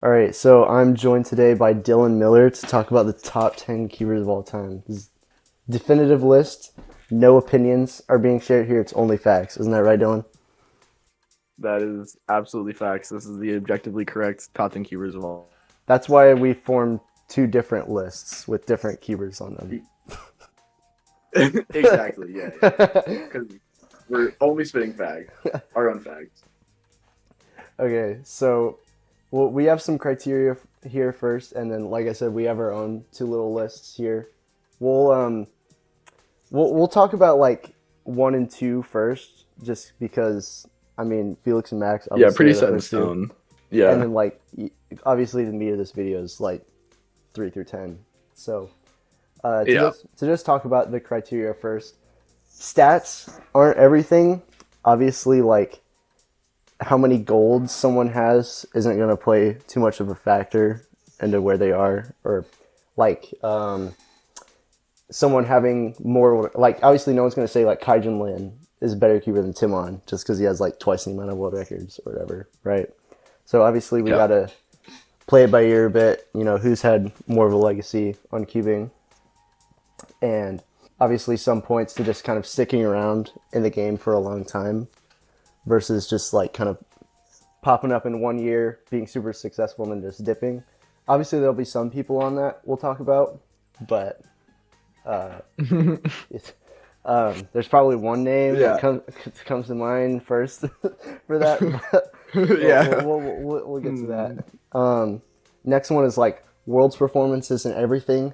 All right, so I'm joined today by Dylan Miller to talk about the top 10 keywords of all time. This is definitive list, no opinions are being shared here. It's only facts. Isn't that right, Dylan? That is absolutely facts. This is the objectively correct top 10 keywords of all. That's why we formed two different lists with different keywords on them. Exactly, yeah, yeah. Because we're only spitting facts, our own facts. Okay, so we have some criteria here first, and then, like I said, we have our own two little lists here. We'll um we'll talk about like one and two first, just because I mean Felix and Max Yeah, obviously pretty are the set in first two, stone. and Yeah, then obviously the meat of this video is like 3 through 10. So yeah, to just talk about the criteria first, stats aren't everything. Obviously, like how many golds someone has isn't going to play too much of a factor into where they are, or like someone having more. Like obviously, no one's going to say like Kaijin Lin is a better keeper than Timon just because he has like twice the amount of world records or whatever, right? So obviously, we yeah, gotta play it by ear a bit. You know, who's had more of a legacy on cubing, and obviously some points to just kind of sticking around in the game for a long time versus just like kind of popping up in 1 year, being super successful, and then just dipping. Obviously, there'll be some people on that we'll talk about, but it's, there's probably one name that yeah, comes to mind first for that. But yeah. we'll get to that. Next one is like world's performances and everything.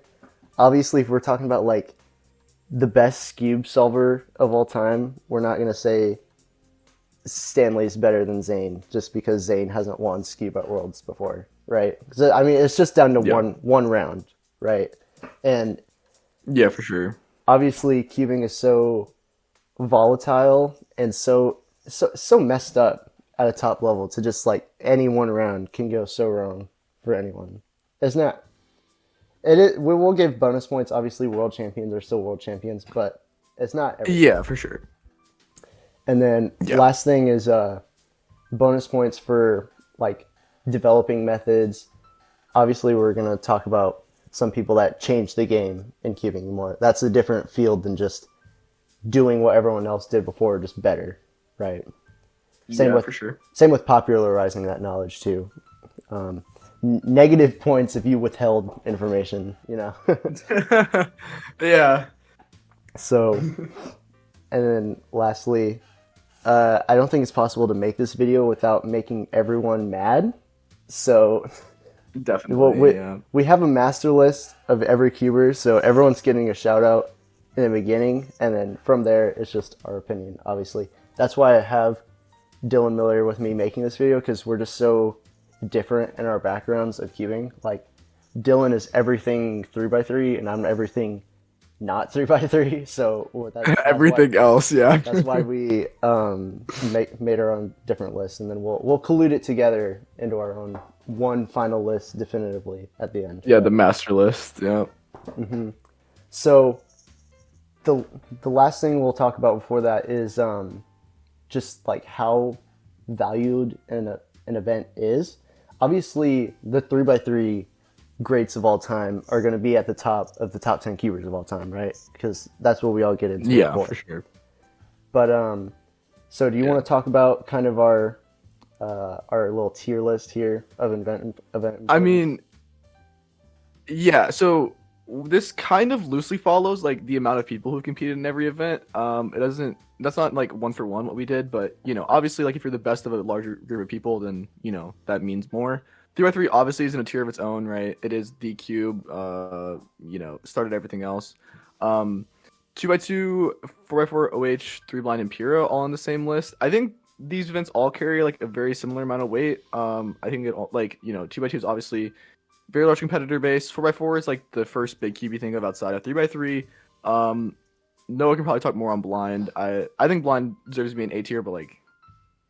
Obviously, if we're talking about like the best cube solver of all time, we're not gonna say Stanley's better than Zane just because Zane hasn't won Skib at Worlds before, right? 'Cause, I mean, it's just down to Yeah, one round, right? And yeah, for sure. obviously, cubing is so volatile and so messed up at a top level to just like any one round can go so wrong for anyone. It's not. It is, we will give bonus points. Obviously, world champions are still world champions, but it's not everything. Yeah, for sure. And then Yeah, last thing is bonus points for like developing methods. Obviously, we're gonna talk about some people that change the game in cubing more. That's a different field than just doing what everyone else did before, just better, right? Same yeah, with for sure. same with popularizing that knowledge too. Negative points if you withheld information, you know. Yeah. So, and then lastly, I don't think it's possible to make this video without making everyone mad. So, well, Definitely, yeah. we have a master list of every cuber, so everyone's getting a shout out in the beginning, and then from there, it's just our opinion, obviously. That's why I have Dylan Miller with me making this video, because we're just so different in our backgrounds of cubing. Like, Dylan is everything 3x3, and I'm everything not 3x3, so Everything else, yeah. that's why we made our own different lists, and then we'll collute it together into our own one final list definitively at the end. Yeah, the Right? master list, yeah. So the the last thing we'll talk about before that is just like how valued an event is. Obviously, the 3x3 greats of all time are going to be at the top of the top 10 keywords of all time, right? Because that's what we all get into it Yeah, for. for sure. But so do you Yeah. want to talk about kind of our little tier list here of event I importance? mean, yeah, so this kind of loosely follows like the amount of people who've competed in every event. It doesn't that's not like one for one what we did, but obviously like if you're the best of a larger group of people, then that means more. 3x3 obviously is in a tier of its own, right? It is the cube, started everything else. 2x2, 4x4, OH, 3 blind, and Pura all on the same list. I think these events all carry like a very similar amount of weight. I think it all like 2x2 is obviously very large competitor base. 4x4 is like the first big cube you think of outside of 3x3. Noah can probably talk more on blind. I think blind deserves to be an A tier, but like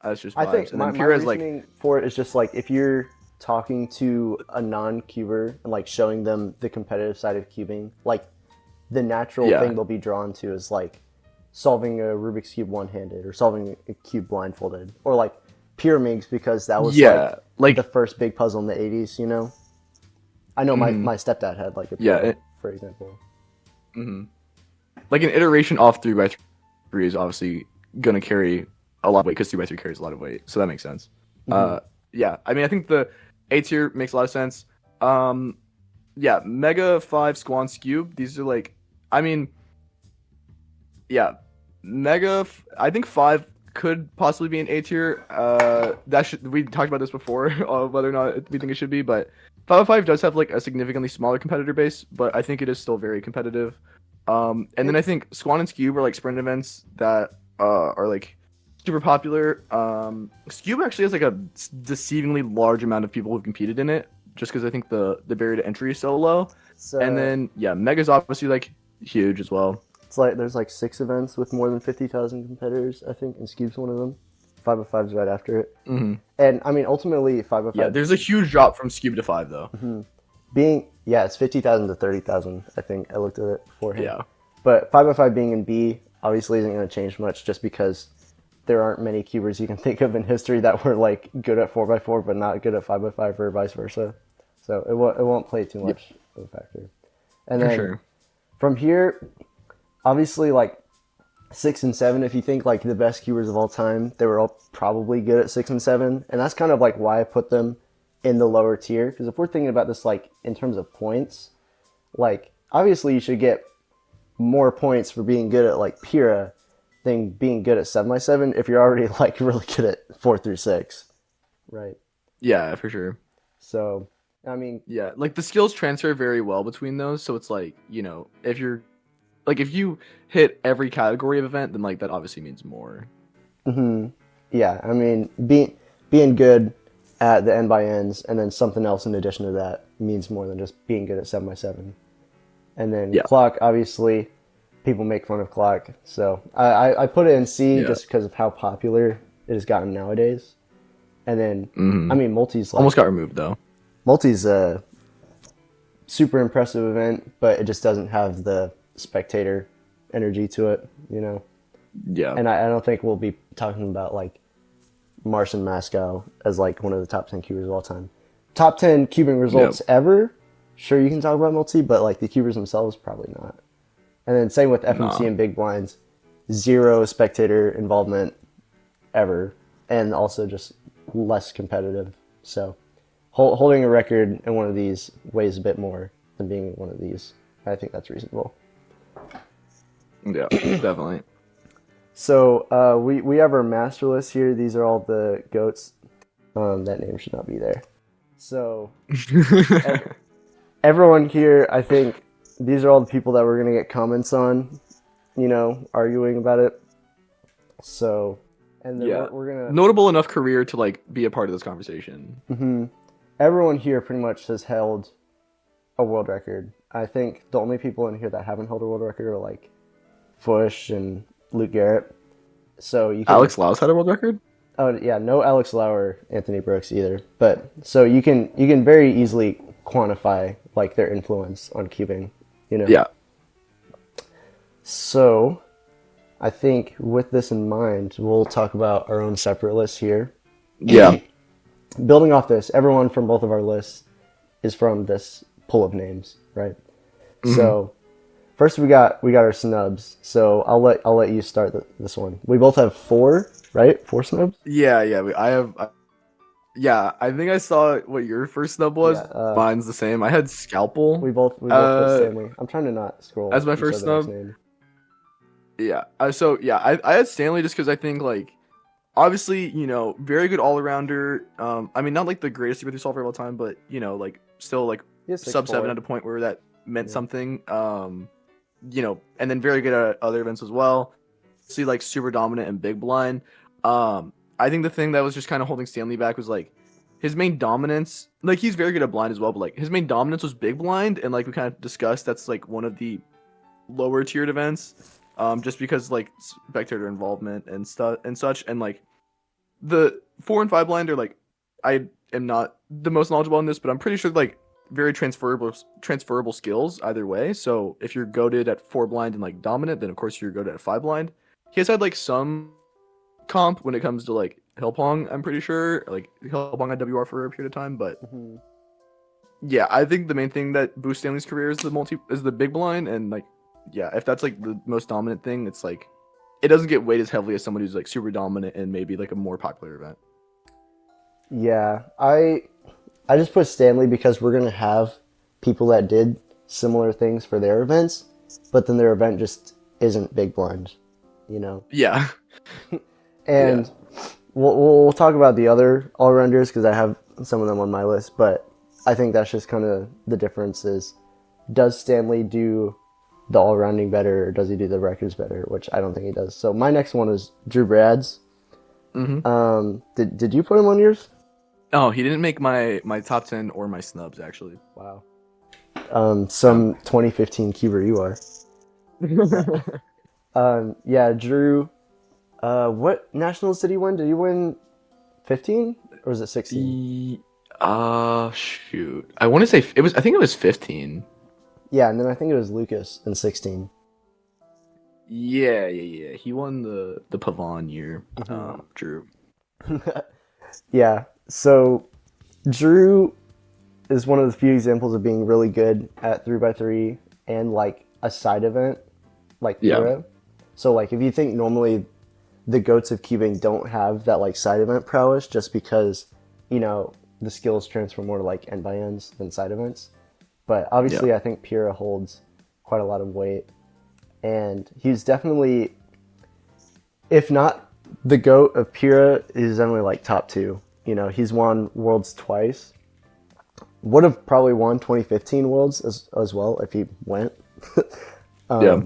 that's just I think vibes. And then my Pura is like reasoning for it is just like if you're talking to a non-cuber and like showing them the competitive side of cubing, like the natural yeah, thing they'll be drawn to is like solving a Rubik's cube one-handed or solving a cube blindfolded or like Pyraminx because that was like Yeah, like the first big puzzle in the 80s, you know? I know mhm. my stepdad had like a Yeah, Pyra, for example. mhm. Like an iteration off 3x3 is obviously gonna carry a lot of weight because 3x3 carries a lot of weight, so that makes sense. Hmm. Yeah, I mean, I think the A tier makes a lot of sense. Um, yeah, Mega 5 Squan Cube. These are like, I mean, yeah, I think 5 could possibly be an A tier. That should we talked about this before, whether or not we think it should be, but 505 does have like a significantly smaller competitor base, but I think it is still very competitive. And then I think Squan and Scube are like sprint events that are like super popular. Scube actually has like a deceivingly large amount of people who've competed in it, just because I think the barrier to entry is so low. And So then yeah, Mega's obviously like huge as well. it's like there's like 6 events with more than 50,000 competitors, I think, and Scube's one of them. 505's right after it. Hmm. And I mean, ultimately, Yeah, 505 there's a huge drop from Scube to 5 though. being, yeah, it's 50,000 to 30,000, I think. I looked at it beforehand. Yeah. But 505 being in B obviously isn't going to change much just because there aren't many cubers you can think of in history that were like good at 4x4 but not good at 5x5 or vice versa. So it won't play too much of a factor. And For then sure. from here, obviously like 6 and 7, if you think like the best cubers of all time, they were all probably good at 6 and 7. And that's kind of like why I put them in the lower tier. Because if we're thinking about this like in terms of points, like obviously you should get more points for being good at like Pyrrha than being good at 7x7 if you're already like really good at 4 through 6. Right. Yeah, for sure. So, I mean, Yeah, like the skills transfer very well between those, so it's like, if you're like if you hit every category of event, then like that obviously means more. yeah, I mean, being good at the N by Ns and then something else in addition to that means more than just being good at 7x7. And then Yeah. clock, obviously, people make fun of clock. So I put it in C Yeah. just because of how popular it has gotten nowadays. And then, I mean, multi's like, Almost got removed though. multi's a super impressive event, but it just doesn't have the spectator energy to it, you know? Yeah. And I don't think we'll be talking about like Martian Mascow as like one of the top 10 cubers of all time. Top 10 cubing results ever? Sure, you can talk about multi, but like the cubers themselves, probably not. And then same with FMC Nah. and big blinds, zero spectator involvement ever, and also just less competitive. So holding a record in one of these weighs a bit more than being in one of these. I think that's reasonable. Yeah, definitely. So we have our master list here. These are all the goats. That name should not be there. So everyone here, I think these are all the people that we're gonna get comments on, arguing about it. So, and then Yeah. we're gonna. Notable enough career to like be a part of this conversation. Everyone here pretty much has held a world record. I think the only people in here that haven't held a world record are like Fush and Luke Garrett. So you can, Alex Laus had a world record? oh yeah, no Alex Lauer, Anthony Brooks either. But so you can very easily quantify like their influence on cubing, Yeah. So I think with this in mind, we'll talk about our own separate lists here. Yeah. Building off this, everyone from both of our lists is from this pool of names, right? So first we got our snubs. So I'll let you start this one. We both have 4, right? 4 snubs. Yeah, yeah, I think I saw what your first snub was. Yeah, Mine's the same. I had Scalpel. We both put Stanley. I'm trying to not scroll As my each first other's snub? name. Yeah. I had Stanley just because I think like obviously, very good all arounder. I mean not like the greatest super solver of all time, but like still like He has sub 7 6'4". at a point where that meant something. And then very good at other events as well. See, like super dominant and big blind. I think the thing that was just kind of holding Stanley back was like his main dominance. Like he's very good at blind as well, but like his main dominance was big blind, and like we kind of discussed, that's like one of the lower tiered events. Just because like spectator involvement and stuff and such, and like the 4 and 5 blind are like I am not the most knowledgeable on this, but I'm pretty sure like very transferable skills either way. So if you're goated at 4 blind and like dominant, then of course you're goated at 5 blind. He has had like some comp when it comes to like Hillpong, I'm pretty sure. Like Hillpong had WR for a period of time, but Mhm. yeah, I think the main thing that boosts Stanley's career is the big blind, and like yeah, if that's like the most dominant thing, it's like it doesn't get weighed as heavily as someone who's like super dominant and maybe like a more popular event. Yeah, I just put Stanley because we're gonna have people that did similar things for their events, but then their event just isn't big blind, you know. Yeah. Yeah. And we'll talk about the other all rounders because I have some of them on my list, but I think that's just kind of the difference is does Stanley do the all rounding better or does he do the records better? Which I don't think he does. So my next one is Drew Brads. Did you put him on yours? Oh, he didn't make my top 10 or my snubs actually. Wow. Some 2015 Cuber you are. Yeah, Drew. What nationals did he win? Did he win 15 or was it 16? Shoot. I want to say it was. I think it was 15. Yeah, and then I think it was Lucas in 16. Yeah. He won the Pavon year. Drew. Yeah. So Drew is one of the few examples of being really good at 3x3 and like a side event like Pura. So like if you think normally the goats of cubing don't have that like side event prowess just because, you know, the skills transfer more to like end by ends than side events. But obviously I think Pura holds quite a lot of weight. And he's definitely, if not the GOAT of Pura, he's definitely like top two. You know, he's won Worlds twice. Would have probably won 2015 Worlds as well if he went. Yeah.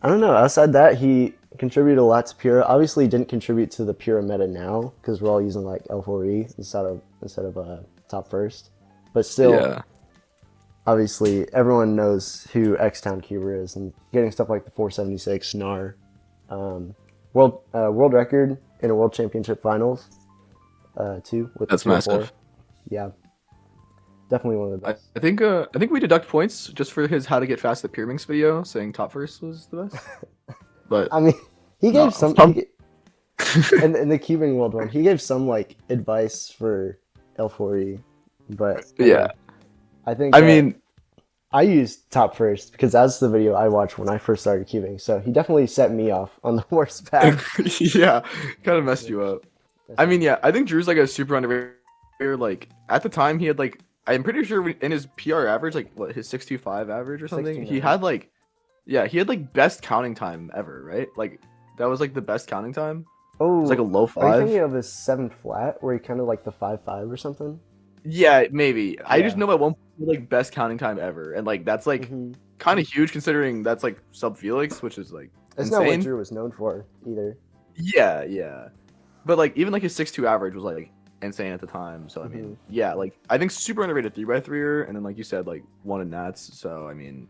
I don't know. Outside that, he contributed a lot to Pura. Obviously, he didn't contribute to the Pura meta now because we're all using like L4E instead of top first. But still, obviously, everyone knows who X-Town Cuber is, and getting stuff like the 476 Snar, world record in a World Championship Finals, too. With That's the 204. massive. Yeah, definitely one of the best. I think we deduct points just for his how to get fast at Pyraminx video, saying top first was the best. But I mean, he gave some. some- In the cubing world one, he gave some like advice for L4E, but yeah, I think. I mean, I used top first because that's the video I watched when I first started cubing. So he definitely set me off on the worst path. yeah, kind of messed you up. I mean, yeah, I think Drew's like a super underrated player. Like at the time, he had like I'm pretty sure in his PR average, like what his 625 average or something, 629. he had like he had like best counting time ever, right? Like that was like the best counting time. Oh, It's like a low are you 5. thinking of his 7 flat where he kind of like the 5.5 or something? Yeah, maybe. I just Yeah. know at one point like best counting time ever, and like that's like kind of huge considering that's like sub Feliks, which is like That's not insane. what Drew was known for either. Yeah. But like even like his 6.2 average was like insane at the time. So I mean, yeah, like I think super underrated 3x3er, and then like you said, like won in Nats. So I mean,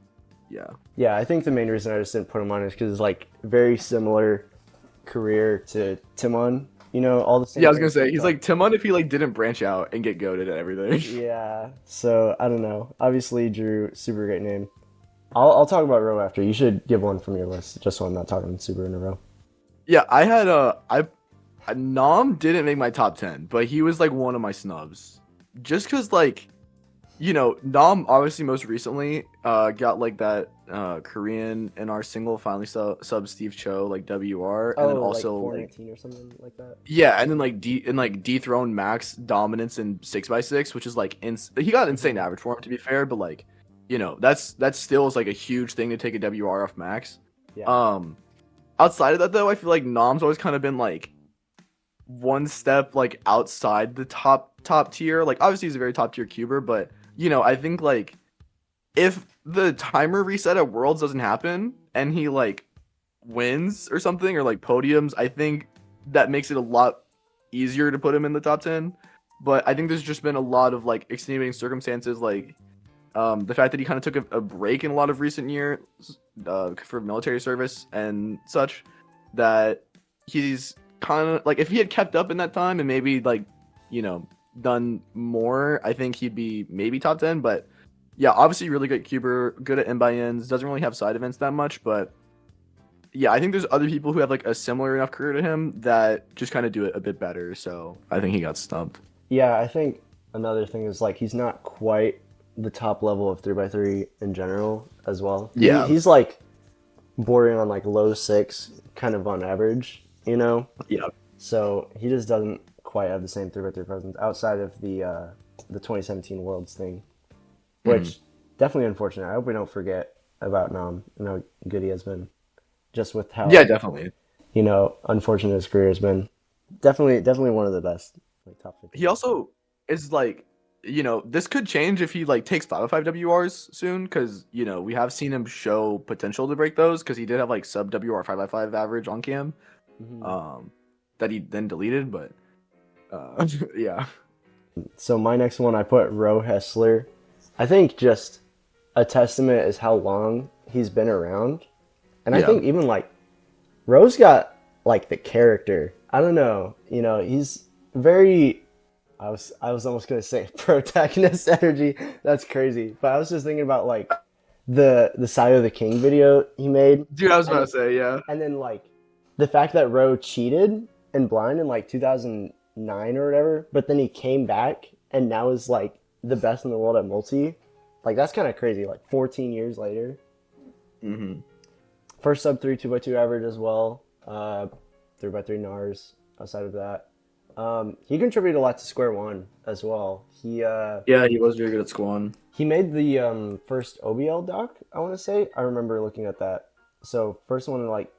yeah. Yeah, I think the main reason I just didn't put him on is because it's like very similar career to Timon. You know, all the same. Yeah, I was gonna things say he's like Timon if he like didn't branch out and get goated at everything. Yeah, so I don't know. Obviously, Drew, super great name. I'll talk about row after. You should give one from your list, just so I'm not talking super in a row. Yeah, I had Nom didn't make my top 10, but he was like one of my snubs. Just cause like, you know, Nom obviously most recently got like that Korean in our single finally sub Steve Cho like WR, and then also like 419 or something like that. yeah, and then like dethroned Max dominance in 6x6, which is like he got insane average for him to be fair, but like, you know, that's still is like a huge thing to take a WR off Max. Yeah. Outside of that though, I feel like Nom's always kind of been like one step like outside the top tier. Like obviously he's a very top tier cuber, but you know, I think like if the timer reset at Worlds doesn't happen and he like wins or something or like podiums, I think that makes it a lot easier to put him in the top 10. But I think there's just been a lot of like extenuating circumstances, like the fact that he kind of took a break in a lot of recent years for military service and such, that he's kind of like if he had kept up in that time and maybe like, you know, done more, I think he'd be maybe top 10. But yeah, obviously really good cuber, good at end by ends, doesn't really have side events that much, but yeah, I think there's other people who have like a similar enough career to him that just kind of do it a bit better. So I think he got stumped. Yeah, I think another thing is like he's not quite the top level of 3x3 in general as well. Yeah, He's like bordering on like low six, kind of on average, you know. yeah. So he just doesn't quite have the same 3x3 presence outside of the 2017 Worlds thing, which definitely unfortunate. I hope we don't forget about Nam and how good he has been, just with how Yeah, definitely. unfortunate his career has been. Definitely one of the best, like top 50. He also is like, this could change if he like takes 505 WRs soon, because we have seen him show potential to break those, because he did have like sub WR 5x5 average on cam, that he then deleted. But yeah, So my next one, I put Ro Hessler. I think just a testament is how long he's been around, and I Yeah. think even like Ro's got like the character. I don't know, he's very. I was almost gonna say protagonist energy. That's crazy, but I was just thinking about like the Side of the King video he made, dude, I was about to say, yeah. and then like the fact that Ro cheated in blind in like 2009 or whatever, but then he came back and now is like the best in the world at multi. Like that's kind of crazy. Like 14 years later. Mm-hmm. First sub 3 2x2 average as well. 3x3 NARS outside of that. He contributed a lot to Square One as well. Yeah, he was very good at Squan. He made the first OBL doc, I want to say. I remember looking at that. So first one like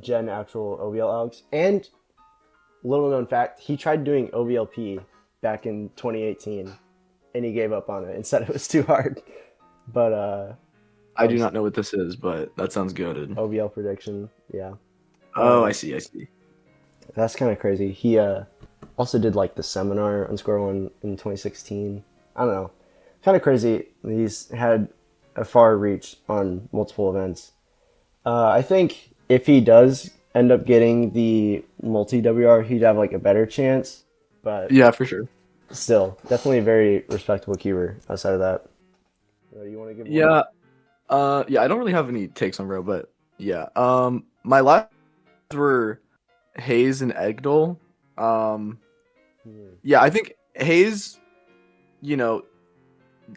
gen actual OBL algs. And little known fact, he tried doing OBLP back in 2018 and he gave up on it and said it was too hard. But I do not know what this is, but that sounds good. OBL prediction, yeah. Oh, I see. That's kind of crazy. He also did like the seminar on Square One in 2016. I don't know. Kind of crazy. He's had a far reach on multiple events. I think if he does end up getting the multi WR, he'd have like a better chance. But Yeah, for sure. still, definitely a very respectable keeper outside of that. You want to give one? Yeah. Yeah, I don't really have any takes on Ro, but yeah. My last were Hayes and Egdol. Yeah, I think Hayes,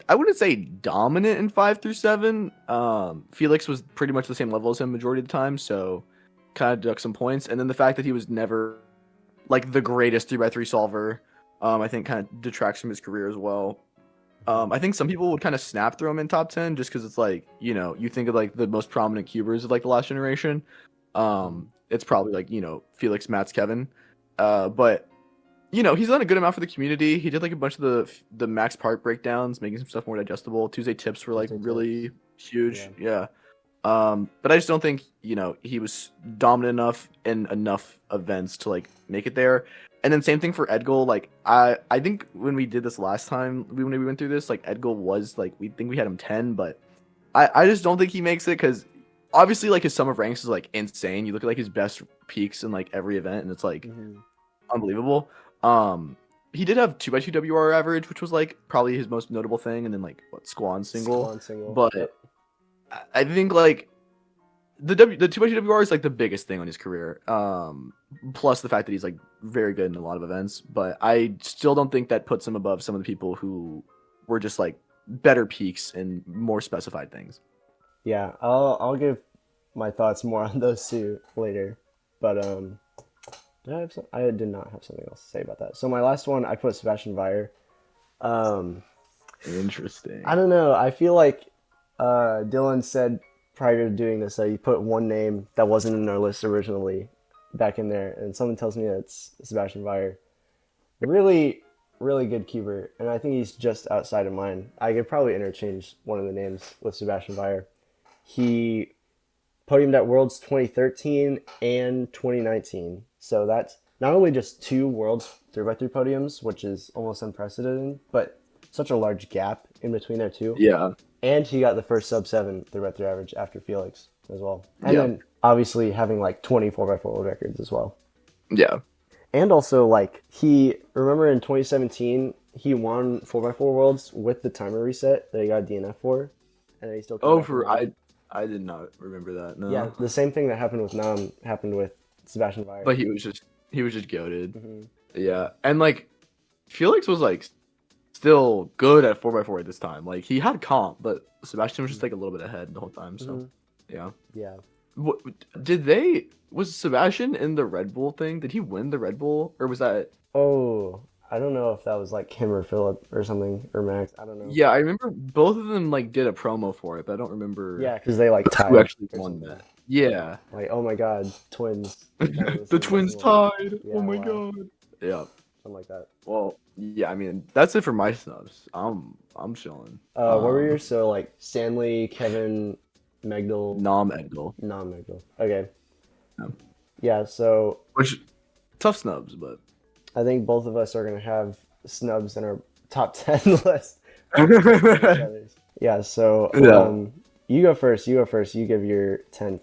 I wouldn't say dominant in 5 through 7. Feliks was pretty much the same level as him majority of the time, so kind of deduct some points. And then the fact that he was never like the greatest 3x3 solver, I think kind of detracts from his career as well. I think some people would kind of snap throw him in top 10 just because it's like, you think of like the most prominent cubers of like the last generation. It's probably like, Feliks, Mats, Kevin. But he's done a good amount for the community. He did like a bunch of the max part breakdowns, making some stuff more digestible. Tuesday tips were like really huge. Yeah. But I just don't think, he was dominant enough in enough events to like make it there. And then same thing for Edgol. Like I think when we did this last time, when we went through this, like Edgol was like, we think we had him 10, but I just don't think he makes it, because obviously like his sum of ranks is like insane. You look at like his best peaks in like every event and it's like unbelievable. He did have 2x2 WR average, which was like probably his most notable thing, and then like Squan single. But yep. I think like the 2x2 WR is like the biggest thing on his career. Plus the fact that he's like very good in a lot of events, but I still don't think that puts him above some of the people who were just like better peaks and more specified things. Yeah, I'll give my thoughts more on those two later. But I did not have something else to say about that. So my last one, I put Sebastian Weyer. Interesting. I don't know. I feel like Dylan said prior to doing this that he put one name that wasn't in our list originally back in there, and someone tells me that it's Sebastian Weyer. Really, really good keeper, and I think he's just outside of mine. I could probably interchange one of the names with Sebastian Weyer. He podiumed at Worlds 2013 and 2019. So that's not only just 2 Worlds 3x3 podiums, which is almost unprecedented, but such a large gap in between there too. Yeah. And he got the first sub 7 3x3 average after Feliks as well. And then obviously having like 20 4x4 world records as well. Yeah. And also like remember in 2017, he won 4x4 Worlds with the timer reset that he got DNF for. And then he still came back I did not remember that. Yeah, No. the same thing that happened with Nam happened with Sebastian Weyer. But he was just goated. Hmm. Yeah, and like Felix was like still good at 4x4 at this time. Like he had comp, but Sebastian was just like a little bit ahead the whole time. So Hmm. yeah. Yeah. What did they? Was Sebastian in the Red Bull thing? Did he win the Red Bull, or was that? Oh, I don't know if that was like him or Philip or something or Max. I don't know. Yeah, I remember both of them like did a promo for it, but I don't remember Yeah, because they like who tied actually or won something. that. Yeah, Like, oh my God, twins. That was the the best twins one. tied. Yeah, Oh my wow, god. Yeah. something like that. Well, yeah. I mean, that's it for my snubs. I'm chilling. What were yours? So like Stanley, Kevin, Megdal, Nom Edgel. non-Megdal. Okay. Yeah. Yeah, so Which tough snubs, but. I think both of us are gonna have snubs in our top 10 list. Yeah, so Yeah. you go first. You go first. You give your 10th.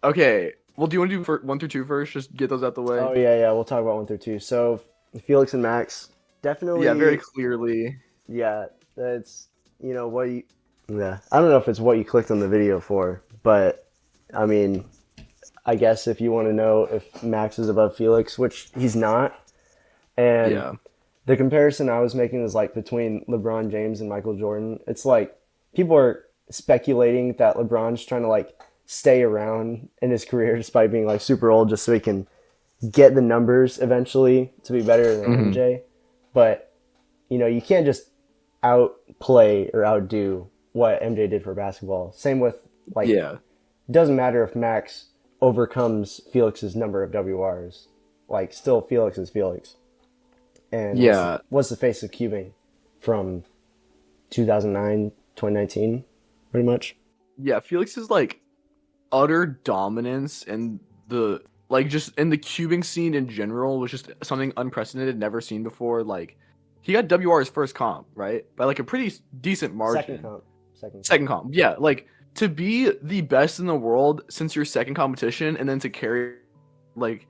Okay. Well, do you want to do 1 through 2 first? Just get those out the way. Oh yeah, yeah. We'll talk about 1 through 2. So Felix and Max, Yeah, very definitely. clearly. Yeah, that's what you. Yeah, I don't know if it's what you clicked on the video for, but I mean, I guess if you want to know if Max is above Felix, which he's not, and Yeah. the comparison I was making was like between LeBron James and Michael Jordan. It's like people are speculating that LeBron's trying to like stay around in his career despite being like super old just so he can get the numbers eventually to be better than Mhm. MJ. But you can't just outplay or outdo what MJ did for basketball. Same with like Yeah. it doesn't matter if Max overcomes Felix's number of WRs. Like still Felix is Felix. And Yeah. what's the face of cubing from 2009, 2019, pretty much? Yeah. Felix's like utter dominance and the like just in the cubing scene in general was just something unprecedented, never seen before. Like he got WR's first comp, right? By like a pretty decent margin. Second comp. Second comp. Yeah, like to be the best in the world since your second competition and then to carry like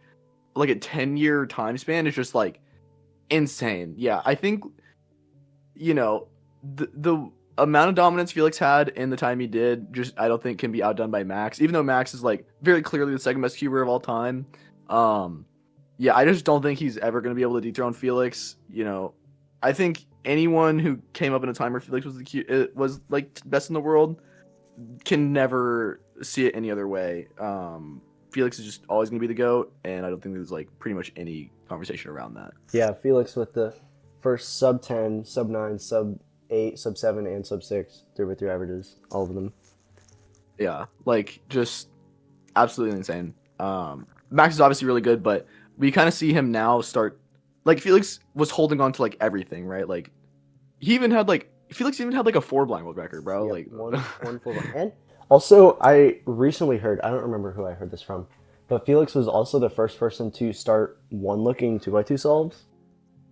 a 10-year time span is just like insane. Yeah, I think the amount of dominance Felix had in the time he did just I don't think can be outdone by Max, even though Max is like very clearly the second best cuber of all time. Yeah, I just don't think he's ever going to be able to dethrone Felix. I think anyone who came up in a time where Felix was like best in the world can never see it any other way. Felix is just always going to be the GOAT, and I don't think there's like pretty much any conversation around that. Yeah, Felix with the first sub 10, sub 9, sub 8, sub 7, and sub 6 3x3 averages, all of them. Yeah, like just absolutely insane. Max is obviously really good, but we kind of see him now start like Felix was holding on to like everything, right? Like Felix even had like a 4 blind world record, bro. Yeah, Like one full one. And also, I recently heard, I don't remember who I heard this from, but Felix was also the first person to start one-looking 2x2 solves.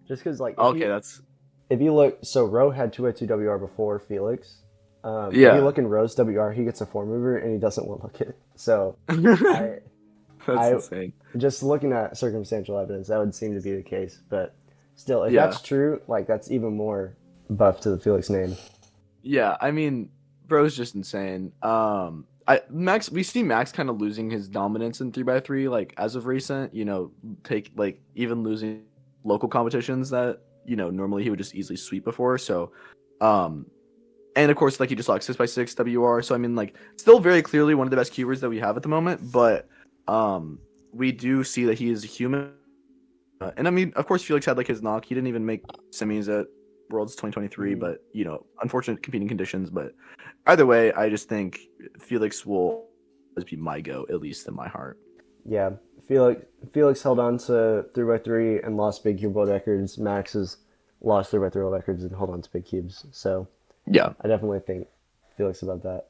Just because, like, okay, that's if you look, so Rowe had 2x2 WR before Felix. If yeah. you look in Rowe's WR, he gets a 4 mover and he doesn't one look it. So, That's I insane. just looking at circumstantial evidence, that would seem to be the case. But still, if Yeah. that's true, like, that's even more buff to the Felix name. Yeah, I mean, bro's just insane. We see Max kind of losing his dominance in 3x3, like as of recent. Take like even losing local competitions that normally he would just easily sweep before. So, and of course, like he just lost 6x6 WR. So I mean, like still very clearly one of the best cubers that we have at the moment. But we do see that he is a human. And I mean, of course, Felix had like his knock. He didn't even make semis at Worlds 2023, but unfortunate competing conditions. But either way, I just think Felix will always be my go, at least in my heart. Yeah, Felix held on to 3x3 and lost big cube world records. Max has lost 3x3 world records and held on to big cubes. So Yeah, I definitely think Felix about that.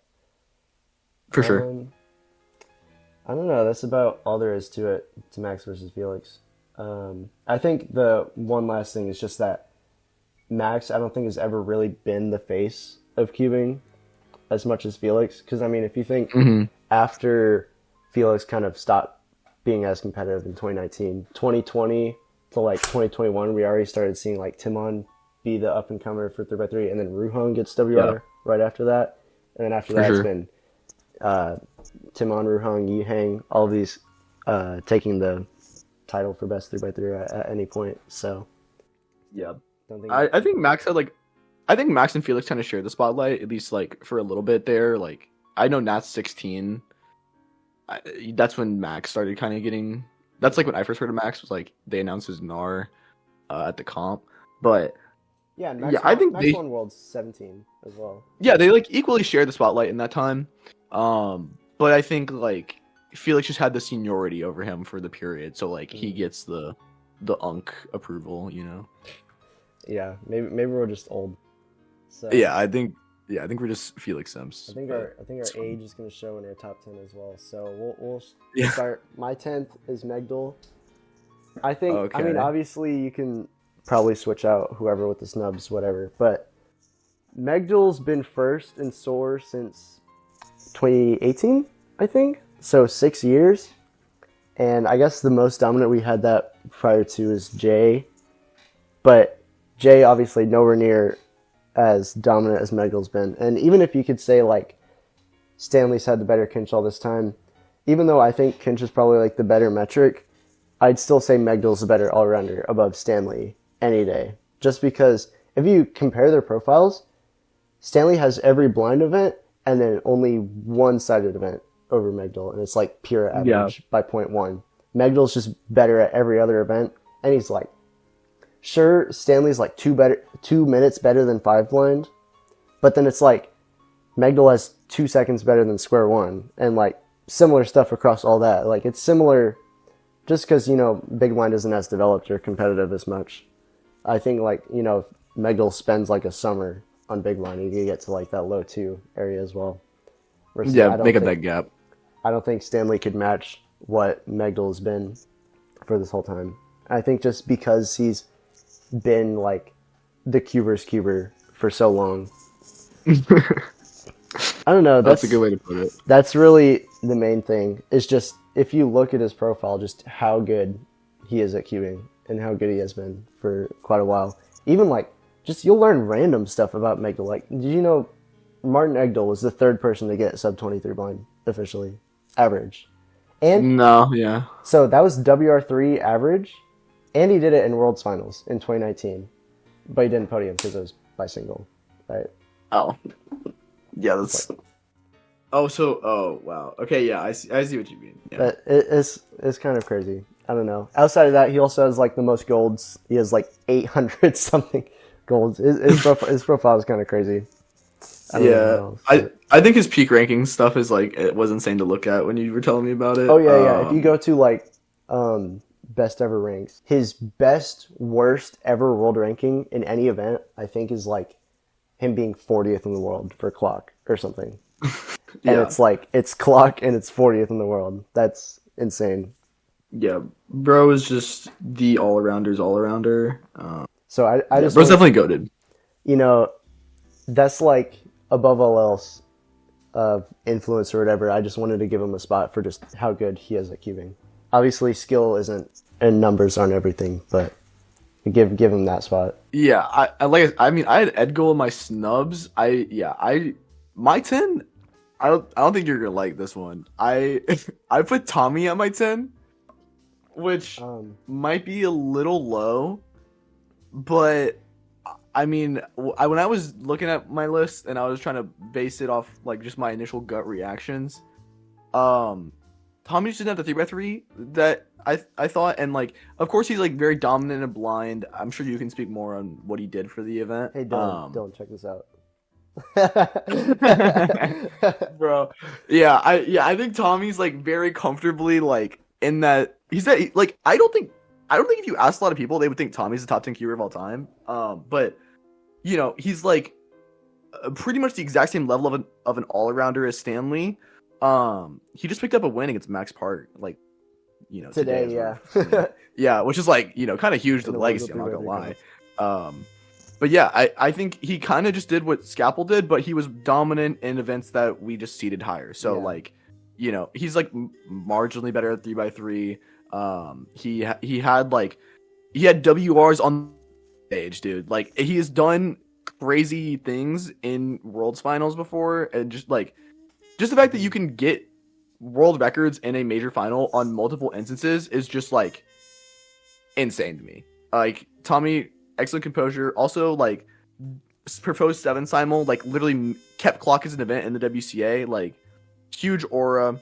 for sure. I don't know. That's about all there is to it, to Max versus Felix. I think the one last thing is just that Max, I don't think, has ever really been the face of cubing as much as Felix. Because, I mean, if you think after Felix kind of stopped being as competitive in 2019, 2020 to like 2021, we already started seeing like Timon be the up and comer for 3x3, and then Ruhong gets WR right after that. And then after that, it's been uh, Timon, Ruhang, Yihang, all of these taking the title for best 3x3 at any point. So Yeah. don't think I think Max had like I think Max and Felix kind of shared the spotlight, at least like for a little bit there. Like I know Nat's 16. That's when Max started kind of getting. That's like when I first heard of Max was like they announced his NAR at the comp, but yeah, and yeah, I think Max won Worlds 17 as well. yeah they like equally shared the spotlight in that time. But I think like Felix just had the seniority over him for the period, so like he gets the unk approval, you know. Yeah, maybe we're just old. So Yeah, I think we're just Felix Sims. I think our age is going to show in our top 10 as well. So we'll Yeah. start. My 10th is Megdal. I think. Okay. I mean, obviously you can probably switch out whoever with the snubs, whatever. But Megdal's been first in Soar since 2018, I think. So 6 years. And I guess the most dominant we had that prior to is Jay. But Jay obviously nowhere near as dominant as Megdal's been. And even if you could say like Stanley's had the better Kinch all this time, even though I think Kinch is probably like the better metric, I'd still say Megdal's the better all-rounder above Stanley any day. Just because if you compare their profiles, Stanley has every blind event and then only one-sided event over Megdal, and it's like pure average by 0.1. Megdal's just better at every other event, and he's like, sure, Stanley's like 2 minutes better than 5 blind, but then it's like Megdal has 2 seconds better than square one, and like similar stuff across all that. Like it's similar, just because big blind isn't as developed or competitive as much. I think like if Megdal spends like a summer on big blind, he could get to like that low 2 area as well. Versus make up that gap. I don't think Stanley could match what Megdal has been for this whole time. I think just because he's been like the cuber's cuber for so long. I don't know. That's a good way to put it. That's really the main thing. Is just if you look at his profile, just how good he is at cubing and how good he has been for quite a while. Even like just you'll learn random stuff about Megdal. Like, did you know Martin Egdal was the 3rd person to get sub 23 blind officially average? And no, yeah. So that was WR3 average, and he did it in Worlds Finals in 2019, but he didn't podium because it was by single, right? Oh, yeah, that's. Oh, wow. Okay, yeah, I see what you mean. Yeah. But it's kind of crazy. I don't know. Outside of that, he also has like the most golds. He has like 800 something golds. His profile is kind of crazy. I think his peak ranking stuff is like it was insane to look at when you were telling me about it. Oh yeah. If you go to like best ever ranks, his best worst ever world ranking in any event, I think, is like him being 40th in the world for clock or something. And it's like it's clock and it's 40th in the world. That's insane. Yeah, bro is just the all-arounder's all-arounder. So I just bro's definitely goated. That's like above all else of influence or whatever. I just wanted to give him a spot for just how good he is at cubing. Obviously, skill isn't and numbers aren't everything, but give him that spot. Yeah, I mean, I had Edgol in my snubs. My 10. I don't think you're gonna like this one. I put Tommy at my 10, which might be a little low, but I mean, when I was looking at my list and I was trying to base it off like just my initial gut reactions, Tommy just didn't have the 3x3 that I thought, and like of course he's like very dominant and blind. I'm sure you can speak more on what he did for the event. Hey, Dylan, check this out. Bro, I think Tommy's like very comfortably like in that he's that like I don't think if you ask a lot of people they would think Tommy's the top 10 keeper of all time. But he's like pretty much the exact same level of an all-arounder as Stanley. He just picked up a win against Max Park like today yeah. Yeah, which is like kind of huge to the legacy, I'm not gonna lie. But yeah, I think he kind of just did what Scalpel did, but he was dominant in events that we just seeded higher. So like, he's like marginally better at 3x3. He had WRs on stage, dude. Like he has done crazy things in Worlds Finals before, and just just the fact that you can get world records in a major final on multiple instances is just like insane to me. Like Tommy, excellent composure. Also, like proposed 7 simul, like literally kept clock as an event in the WCA. Like huge aura.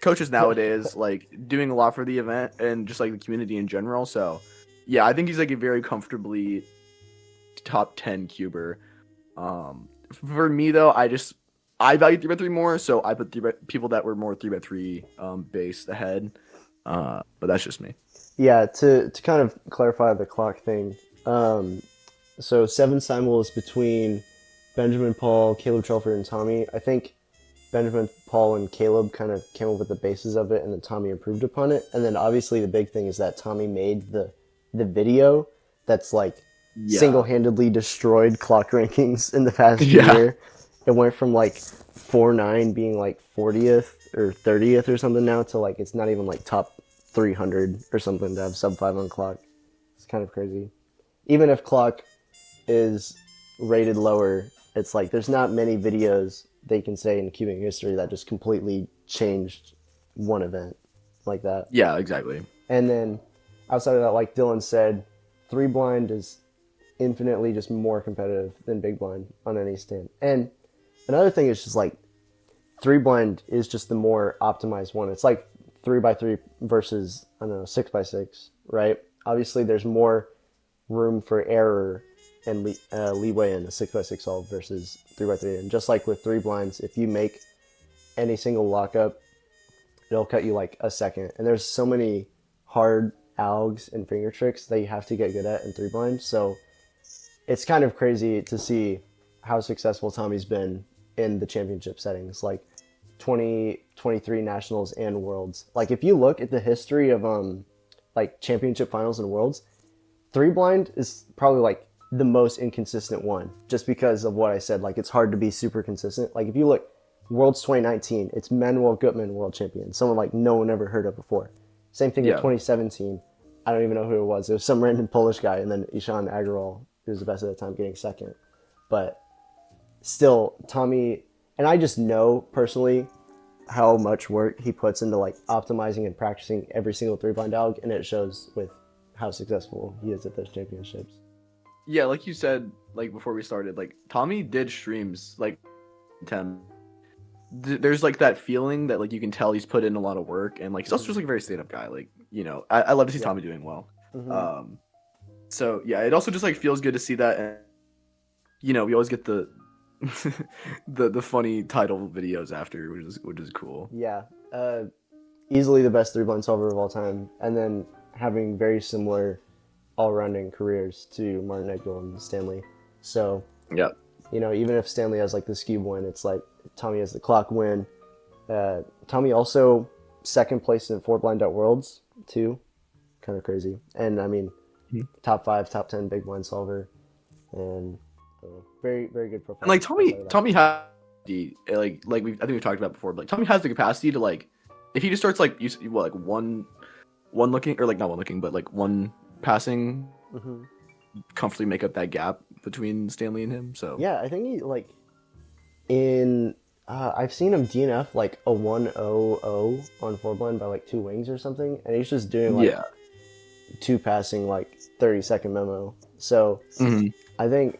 Coaches nowadays like doing a lot for the event and just like the community in general. So yeah, I think he's like a very comfortably top 10 cuber. For me though, I value 3x3 more, so I put people that were more 3x3 based ahead. But that's just me. Yeah, to kind of clarify the clock thing. So 7 simuls between Benjamin Paul, Caleb Trelford, and Tommy. I think Benjamin Paul and Caleb kind of came up with the basis of it, and then Tommy improved upon it. And then obviously the big thing is that Tommy made the video that's like single-handedly destroyed clock rankings in the past year. It went from like 4.9 being like 40th or 30th or something now to like it's not even like top 300 or something to have sub 5 on clock. It's kind of crazy. Even if clock is rated lower, it's like there's not many videos they can say in cubing history that just completely changed one event like that. Yeah, exactly. And then outside of that, like Dylan said, 3 blind is infinitely just more competitive than big blind on any stand. And another thing is just like 3 blind is just the more optimized one. It's like 3x3 versus, I don't know, 6x6, right? Obviously there's more room for error and leeway in a 6x6 solve versus 3x3. And just like with 3 blinds, if you make any single lockup, it'll cut you like a second. And there's so many hard algs and finger tricks that you have to get good at in 3 blind. So it's kind of crazy to see how successful Tommy's been in the championship settings, like 2023 nationals and worlds. Like if you look at the history of like championship finals and worlds, 3 blind is probably like the most inconsistent one, just because of what I said. Like it's hard to be super consistent. Like if you look, Worlds 2019, it's Manuel Gutmann world champion, someone like no one ever heard of before. Same thing in 2017. I don't even know who it was. It was some random Polish guy, and then Ishan Agarwal, who was the best at the time, getting second. But still, Tommy, and I just know personally how much work he puts into like optimizing and practicing every single 3 blind alg, and it shows with how successful he is at those championships. Yeah, like you said, like before we started, like Tommy did streams like 10. There's like that feeling that like you can tell he's put in a lot of work, and like he's also just like a very stand-up guy. Like, you know, I love to see Tommy doing well. Mm-hmm. So yeah, it also just like feels good to see that, and you know, we always get the the funny title videos after, which is cool. Yeah, easily the best 3 blind solver of all time, and then having very similar all-rounding careers to Martin Egdahl and Stanley. So yeah, you know, even if Stanley has like the skewed win, it's like Tommy has the clock win. Tommy also second place in 4 blind at Worlds too, kind of crazy. And I mean, top 5, top 10 big blind solver, and very very good profile. And like Tommy has the I think we've talked about before, but like Tommy has the capacity to like, if he just starts like like one looking, or like not one looking, but like one passing, comfortably make up that gap between Stanley and him. So yeah, I think he like in I've seen him DNF like a 1-0-0 on 4 blind by like 2 wings or something, and he's just doing like 2 passing like 30-second memo. So I think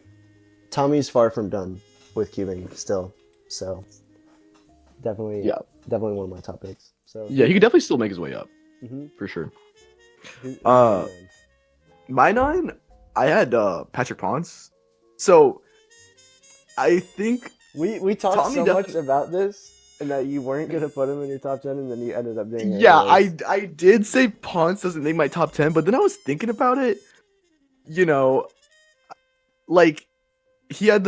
Tommy's far from done with cubing still. So definitely one of my top picks. So yeah, he could definitely still make his way up for sure. My 9, I had Patrick Ponce. So I think we talked so much about this, and that you weren't gonna put him in your top 10, and then you ended up doing it. Yeah, I did say Ponce doesn't make my top 10, but then I was thinking about it. You know, like he had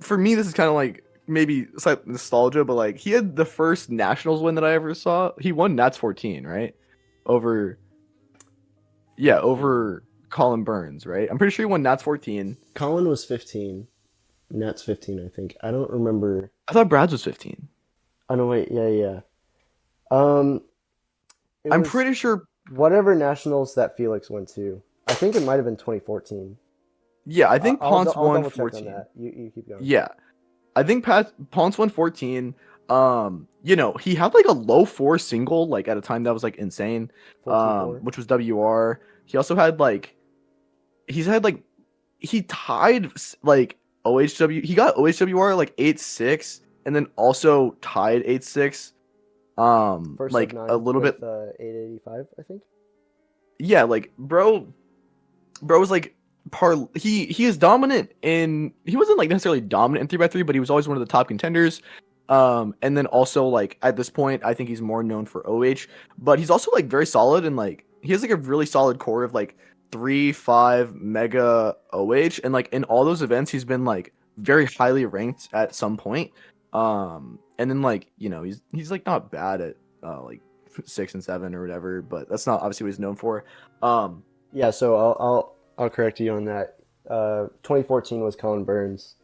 for me, this is kind of like maybe slight nostalgia, but like he had the first nationals win that I ever saw. He won Nats 14, right? Over Colin Burns, right? I'm pretty sure he won Nats 14. Colin was 15. Nats 15, I think. I don't remember. I thought Brad's was 15. Oh no, wait, yeah. I'm pretty sure whatever nationals that Feliks went to. I think it might have been 2014. Yeah, I think Ponce won double check 14. on that. You keep going. Yeah, I think Ponce won 14. He had like a low 4 single like at a time that was like insane. 424. Which was WR. He also had like he tied like OHW. He got OHWR like 8-6 and then also tied 8-6. First Like of 9 a little with, bit. 885, I think. Yeah, like bro was like he is dominant he wasn't like necessarily dominant in 3x3, but he was always one of the top contenders. And then also like at this point, I think he's more known for OH, but he's also like very solid and like he has like a really solid core of like 3-5 mega OH, and like in all those events, he's been like very highly ranked at some point. And then like he's like not bad at like 6 and 7 or whatever, but that's not obviously what he's known for. Yeah, so I'll correct you on that. 2014 was Colin Burns.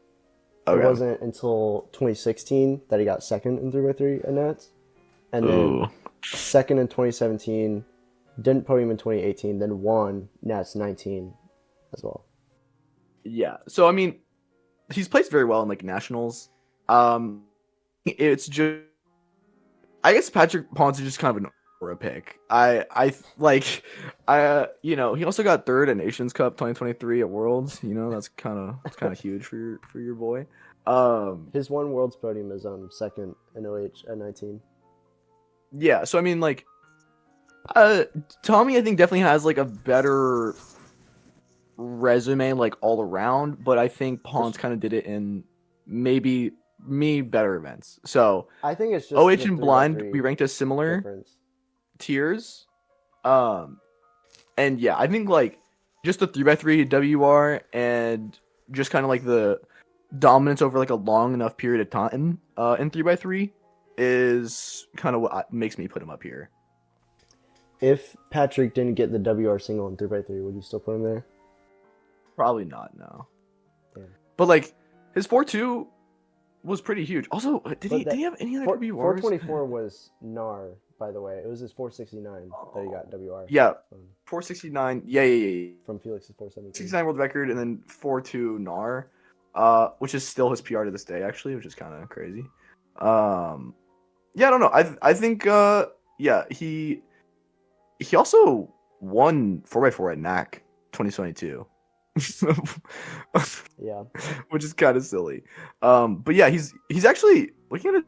Okay. It wasn't until 2016 that he got second in 3x3 at Nats. And then second in 2017, didn't podium in 2018, then won Nats 19 as well. Yeah. So I mean, he's placed very well in like nationals. It's just I guess Patrick Ponce is just kind of an aura pick. He also got third at Nations Cup 2023 at Worlds. That's kind of huge for your boy. His one Worlds podium is second in OH at 19. Yeah, so I mean like Tommy I think definitely has like a better resume like all around, but I think Ponce kind of did it in maybe better events. So I think it's just OH and blind we ranked as similar difference. tiers. And yeah, I think like just the 3x3 WR and just kind of like the dominance over like a long enough period of time in 3x3 is kind of what makes me put him up here. If Patrick didn't get the WR single in 3x3, would you still put him there? Probably not, no. Yeah. But like his 4-2 was pretty huge. Also, did he have any other WRs? 424 was NAR, by the way. It was his 469 that he got WR. Yeah, 469. Yeah. From Feliks' 417. 69 world record and then 4-2 NAR, which is still his PR to this day, actually, which is kind of crazy. Yeah, I don't know. I think he also won 4x4 at NAC 2022. Yeah, which is kind of silly. But yeah, he's actually looking at a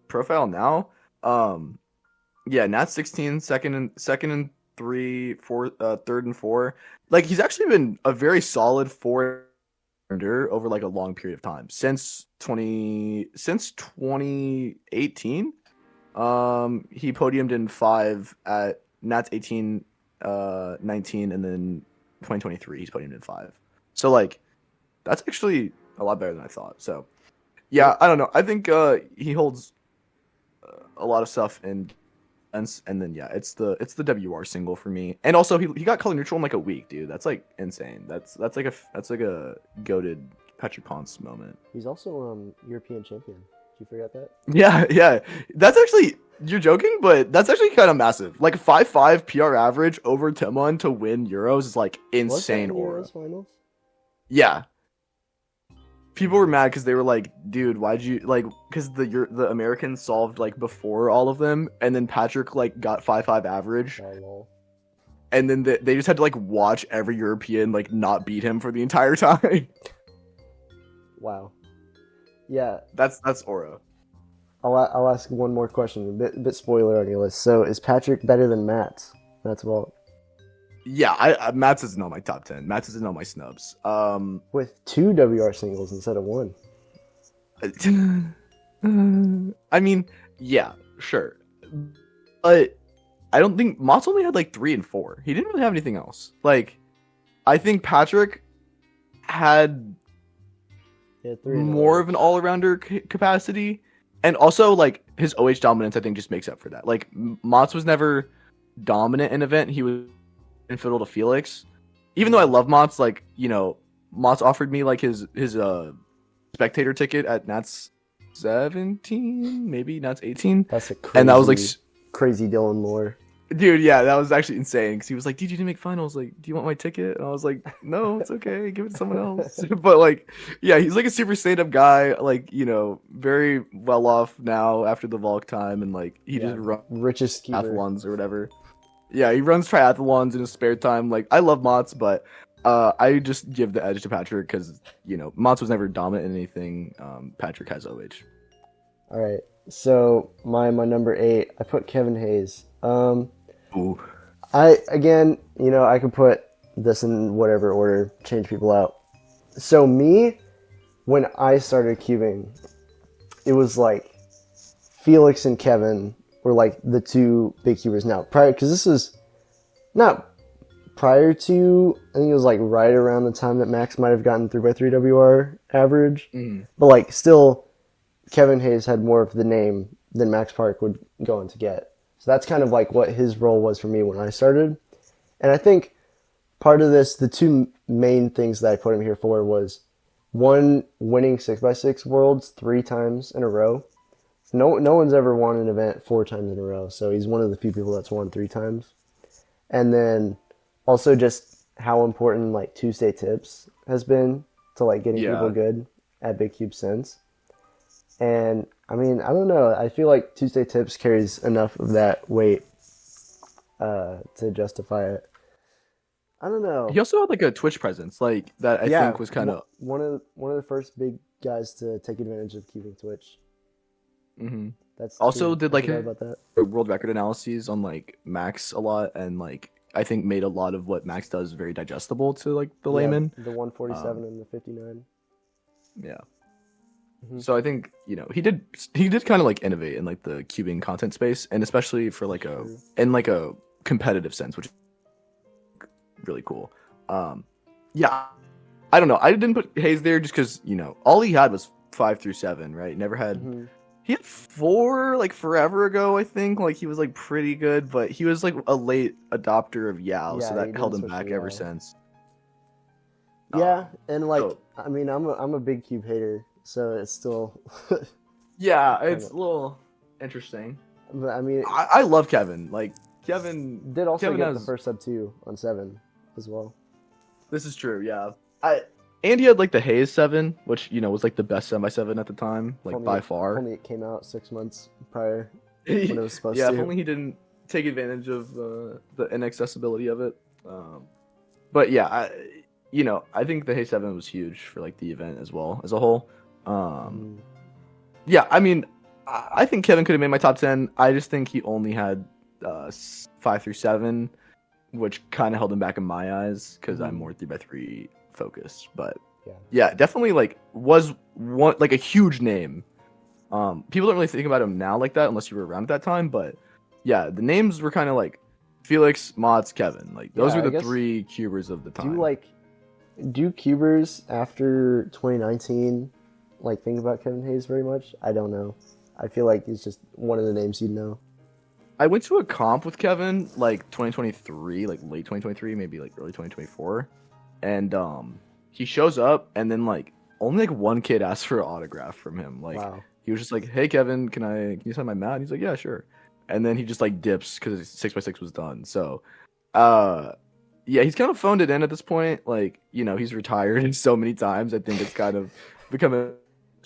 profile now. Yeah, Nat 16, second and 3, 4, third and 4. Like he's actually been a very solid 4 over like a long period of time since 2018. He podiumed in 5 at Nats 18, 19, and then 2023 he's podiumed in 5. So like that's actually a lot better than I thought. So yeah, I don't know. I think he holds a lot of stuff and then yeah, it's the WR single for me. And also he got color neutral in like a week, dude. That's like insane. That's like a goated Patrick Ponce moment. He's also European champion. Did you forget that? Yeah. That's actually, you're joking, but that's actually kind of massive. Like 5.5 PR average over Timon to win Euros is like insane. Euros finals? Yeah. People were mad because they were like, dude, why'd you like? Because the Americans solved like before all of them, and then Patrick like got 5.5 average, and then they just had to like watch every European like not beat him for the entire time. Wow. Yeah, that's aura. I'll ask one more question. A bit spoiler on your list. So is Patrick better than Matt's? That's about. Yeah, Mats isn't on my top 10. Mats isn't on my snubs. With 2 WR singles instead of 1. I mean, yeah, sure. But I don't think Mats only had like 3 and 4. He didn't really have anything else. Like, I think Patrick had more of an all-arounder capacity. And also, like, his OH dominance, I think, just makes up for that. Like, Mats was never dominant in event. He was in fiddle to Feliks. Even though I love Mats, like, Mats offered me, like, his spectator ticket at Nats 17, maybe Nats 18. That's a crazy, and that was, like... crazy Dylan lore. Dude, yeah, that was actually insane because he was like, "Dude, you didn't make finals. Like, do you want my ticket?" And I was like, "No, it's okay. Give it to someone else." But like, yeah, he's like a super stand-up guy. Like, very well off now after the Volk time, and like he Yeah, just runs richest keeper. triathlons or whatever. Yeah, he runs triathlons in his spare time. Like, I love Mott's, but I just give the edge to Patrick because Mott's was never dominant in anything. Patrick has OH. All right. So my number 8, I put Kevin Hayes. Ooh. I again, I could put this in whatever order, change people out. So me, when I started cubing, it was like Felix and Kevin were like the two big cubers now. Prior, because this is not prior to, I think it was like right around the time that Max might have gotten 3x3 WR average. Mm. But like still, Kevin Hayes had more of the name than Max Park would go on to get. So that's kind of like what his role was for me when I started. And I think part of this, the two main things that I put him here for was, one, winning 6x6 worlds 3 times in a row. No one's ever won an event 4 times in a row, so he's one of the few people that's won 3 times. And then also just how important like Tuesday tips has been to like getting people good at Big Cube since. And I mean, I don't know. I feel like Tuesday Tips carries enough of that weight to justify it. I don't know. He also had like a Twitch presence, like that. I think was kind of one of the first big guys to take advantage of cubing Twitch. Mm-hmm. That's also true. did like about that. world record analyses on like Max a lot, and like I think made a lot of what Max does very digestible to like the layman. The 147 and the 59. Yeah. Mm-hmm. So I think he did kind of like innovate in like the cubing content space, and especially for like a competitive sense, which is really cool. Yeah, I don't know. I didn't put Hayes there just because all he had was 5 through 7, right? Never had. Mm-hmm. He had 4 like forever ago, I think. Like he was like pretty good, but he was like a late adopter of Yao, so that held him back ever since. Yeah, and like I mean, I'm a big cube hater. So it's still yeah, it's a little interesting. But I mean, I love Kevin. Like Kevin did also get the first sub 2 on 7 as well. This is true, yeah. And he had like the Hayes 7, which was like the best 7x7 at the time, like by far. Only it came out 6 months prior when it was supposed to. Yeah, if only he didn't take advantage of the inaccessibility of it. But yeah, I think the Hayes 7 was huge for like the event as well as a whole. Yeah, I mean, I think Kevin could have made my top 10. I just think he only had 5 through 7, which kind of held him back in my eyes because I'm more 3x3 focused. But yeah, definitely like was one like a huge name. People don't really think about him now like that unless you were around at that time. But yeah, the names were kind of like Feliks, Mods, Kevin. Like those were the 3 cubers of the time. Do cubers after 2019 like think about Kevin Hayes very much? I don't know. I feel like he's just one of the names you'd know. I went to a comp with Kevin like 2023, like late 2023, maybe like early 2024, and he shows up, and then like only like one kid asked for an autograph from him. Like he was just like, "Hey Kevin, can you sign my mat?" And he's like, "Yeah, sure." And then he just like dips because 6x6 was done. So, yeah, he's kind of phoned it in at this point. Like he's retired so many times. I think it's kind of become a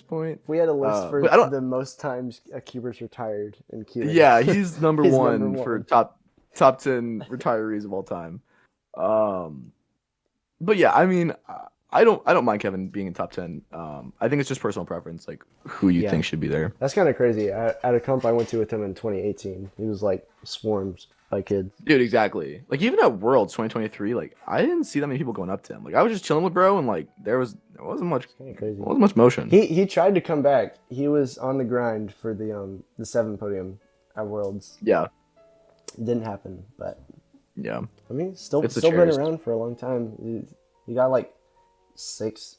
point. We had a list for the most times a cuber's retired in cubing. Yeah, he's number one for top 10 retirees of all time. But yeah, I mean, I don't mind Kevin being in top 10. I think it's just personal preference, like who you think should be there. That's kind of crazy. At a comp I went to with him in 2018, he was like swarmed by kids. Dude, exactly. Like even at Worlds 2023, like I didn't see that many people going up to him. Like I was just chilling with bro, and like there wasn't much motion. He tried to come back. He was on the grind for the 7 podium at Worlds. Yeah, didn't happen, but yeah. I mean, still been around for a long time. You got like 6.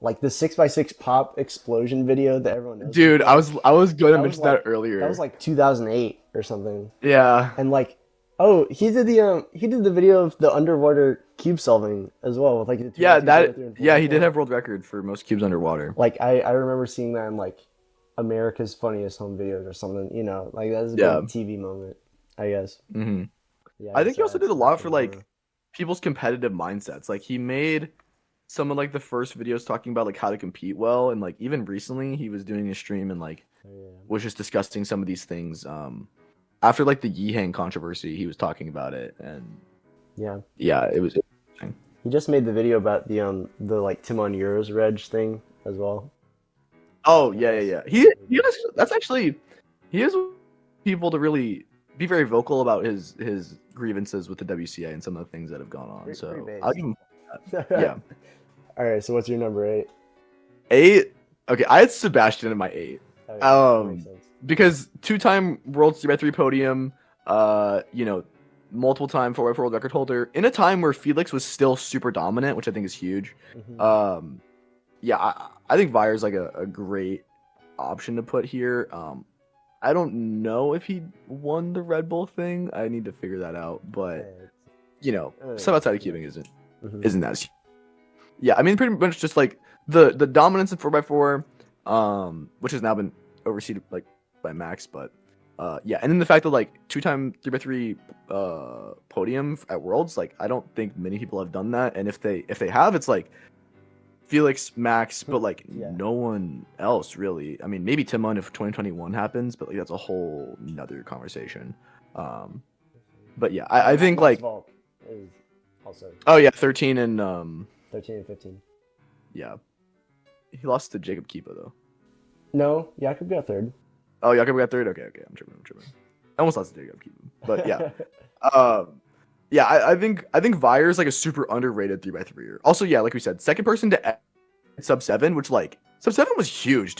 Like the 6x6 pop explosion video that everyone knows. Dude, I was going to mention that earlier. That was like 2008 or something. Yeah. And like, he did the video of the underwater cube solving as well with like the he did have world record for most cubes underwater. Like I remember seeing that in like America's Funniest Home Videos or something. Like that was a big TV moment, I guess. Mm-hmm. Yeah, I think he also did a lot for Nakamura. like people's competitive mindsets. Like he made some of like the first videos talking about like how to compete well, and like even recently he was doing a stream and like Oh, yeah. was just discussing some of these things. After like the Yihang controversy, he was talking about it, and Yeah. yeah, it was interesting. He just made the video about the like Timon Euros reg thing as well. Oh That yeah, yeah, was yeah. He really has, that's actually he is people to really be very vocal about his grievances with the WCA and some of the things that have gone on. good. Pretty So I'll give him that. based. Yeah. All right, so what's your number 8? Eight. Okay, I had Sebastian in my 8. Oh, yeah, that makes sense. Because two-time World 3x3 podium, multiple time 4x4 world record holder in a time where Feliks was still super dominant, which I think is huge. Mhm. Yeah, I think Vire's like a great option to put here. I don't know if he won the Red Bull thing. I need to figure that out. But stuff outside of cubing isn't that. Yeah, I mean, pretty much just like the dominance in 4x4, which has now been overseen like by Max, but yeah, and then the fact that like two-time 3x3 podium at Worlds, like I don't think many people have done that, and if they have, it's like Feliks, Max, but like no one else really. I mean, maybe Timon if 2021 happens, but like that's a whole nother conversation. But yeah, I think like Vault is also oh yeah, 13 and 13 and 15. yeah, he lost to Jacob Kipa though. No, Jakob got third. Oh, Jakob got third. Okay, I'm tripping. I almost lost to Jacob Kipa, but yeah. Yeah, I think Vire's like a super underrated 3x3er. Also, yeah, like we said, second person to sub 7, which like sub 7 was huge.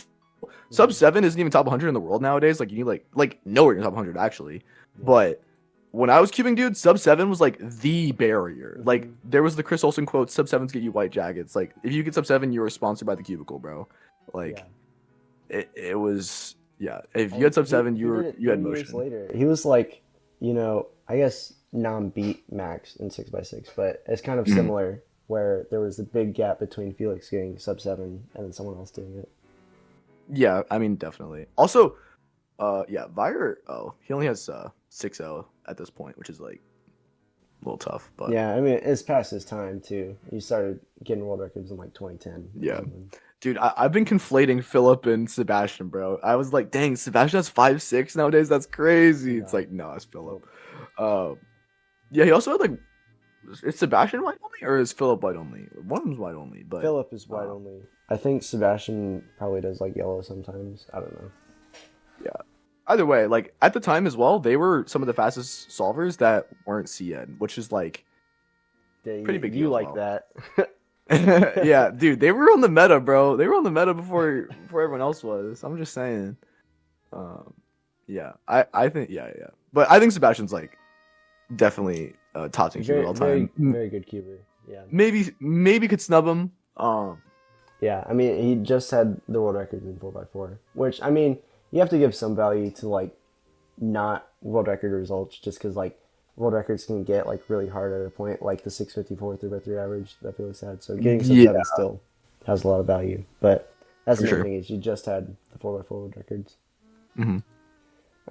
Sub 7 isn't even top 100 in the world nowadays. Like you need like nowhere in top 100 actually. But when I was cubing, dude, sub 7 was like the barrier. Like there was the Chris Olsen quote: "Sub 7s get you white jackets." Like if you get sub 7, you were sponsored by the Cubicle, bro. Like it was If you had sub 7, you had motion. Years later, he was like, I guess non-beat Max in 6x6, but it's kind of similar where there was a big gap between Feliks getting sub 7 and then someone else doing it. Yeah, I mean definitely. Also, Vire. Oh, he only has 6-0 at this point, which is like a little tough. But yeah, I mean it's past his time too. He started getting world records in like 2010. Yeah. Dude, I've been conflating Philip and Sebastian, bro. I was like, dang, Sebastian has 5'6" nowadays. That's crazy. Yeah. It's like, no, it's Philip. Yeah, he also had like, is Sebastian white only or is Philip white only? One of them's white only, but Philip is white only. I think Sebastian probably does like yellow sometimes. I don't know. Yeah. Either way, like at the time as well, they were some of the fastest solvers that weren't CN, which is like pretty big deal. You like that? Yeah, dude, they were on the meta, bro. They were on the meta before everyone else was. I'm just saying. Yeah, I think but I think Sebastian's like definitely top 10 cuber all time. Very good cuber. Yeah. Maybe could snub him. Yeah, I mean he just had the world records in 4x4, which I mean you have to give some value to like not world record results just because like world records can get like really hard at a point, like the 654 3x3 average that Felix had. So getting some 7 still has a lot of value. But that's the main thing is you just had the 4x4 world records. Mm-hmm.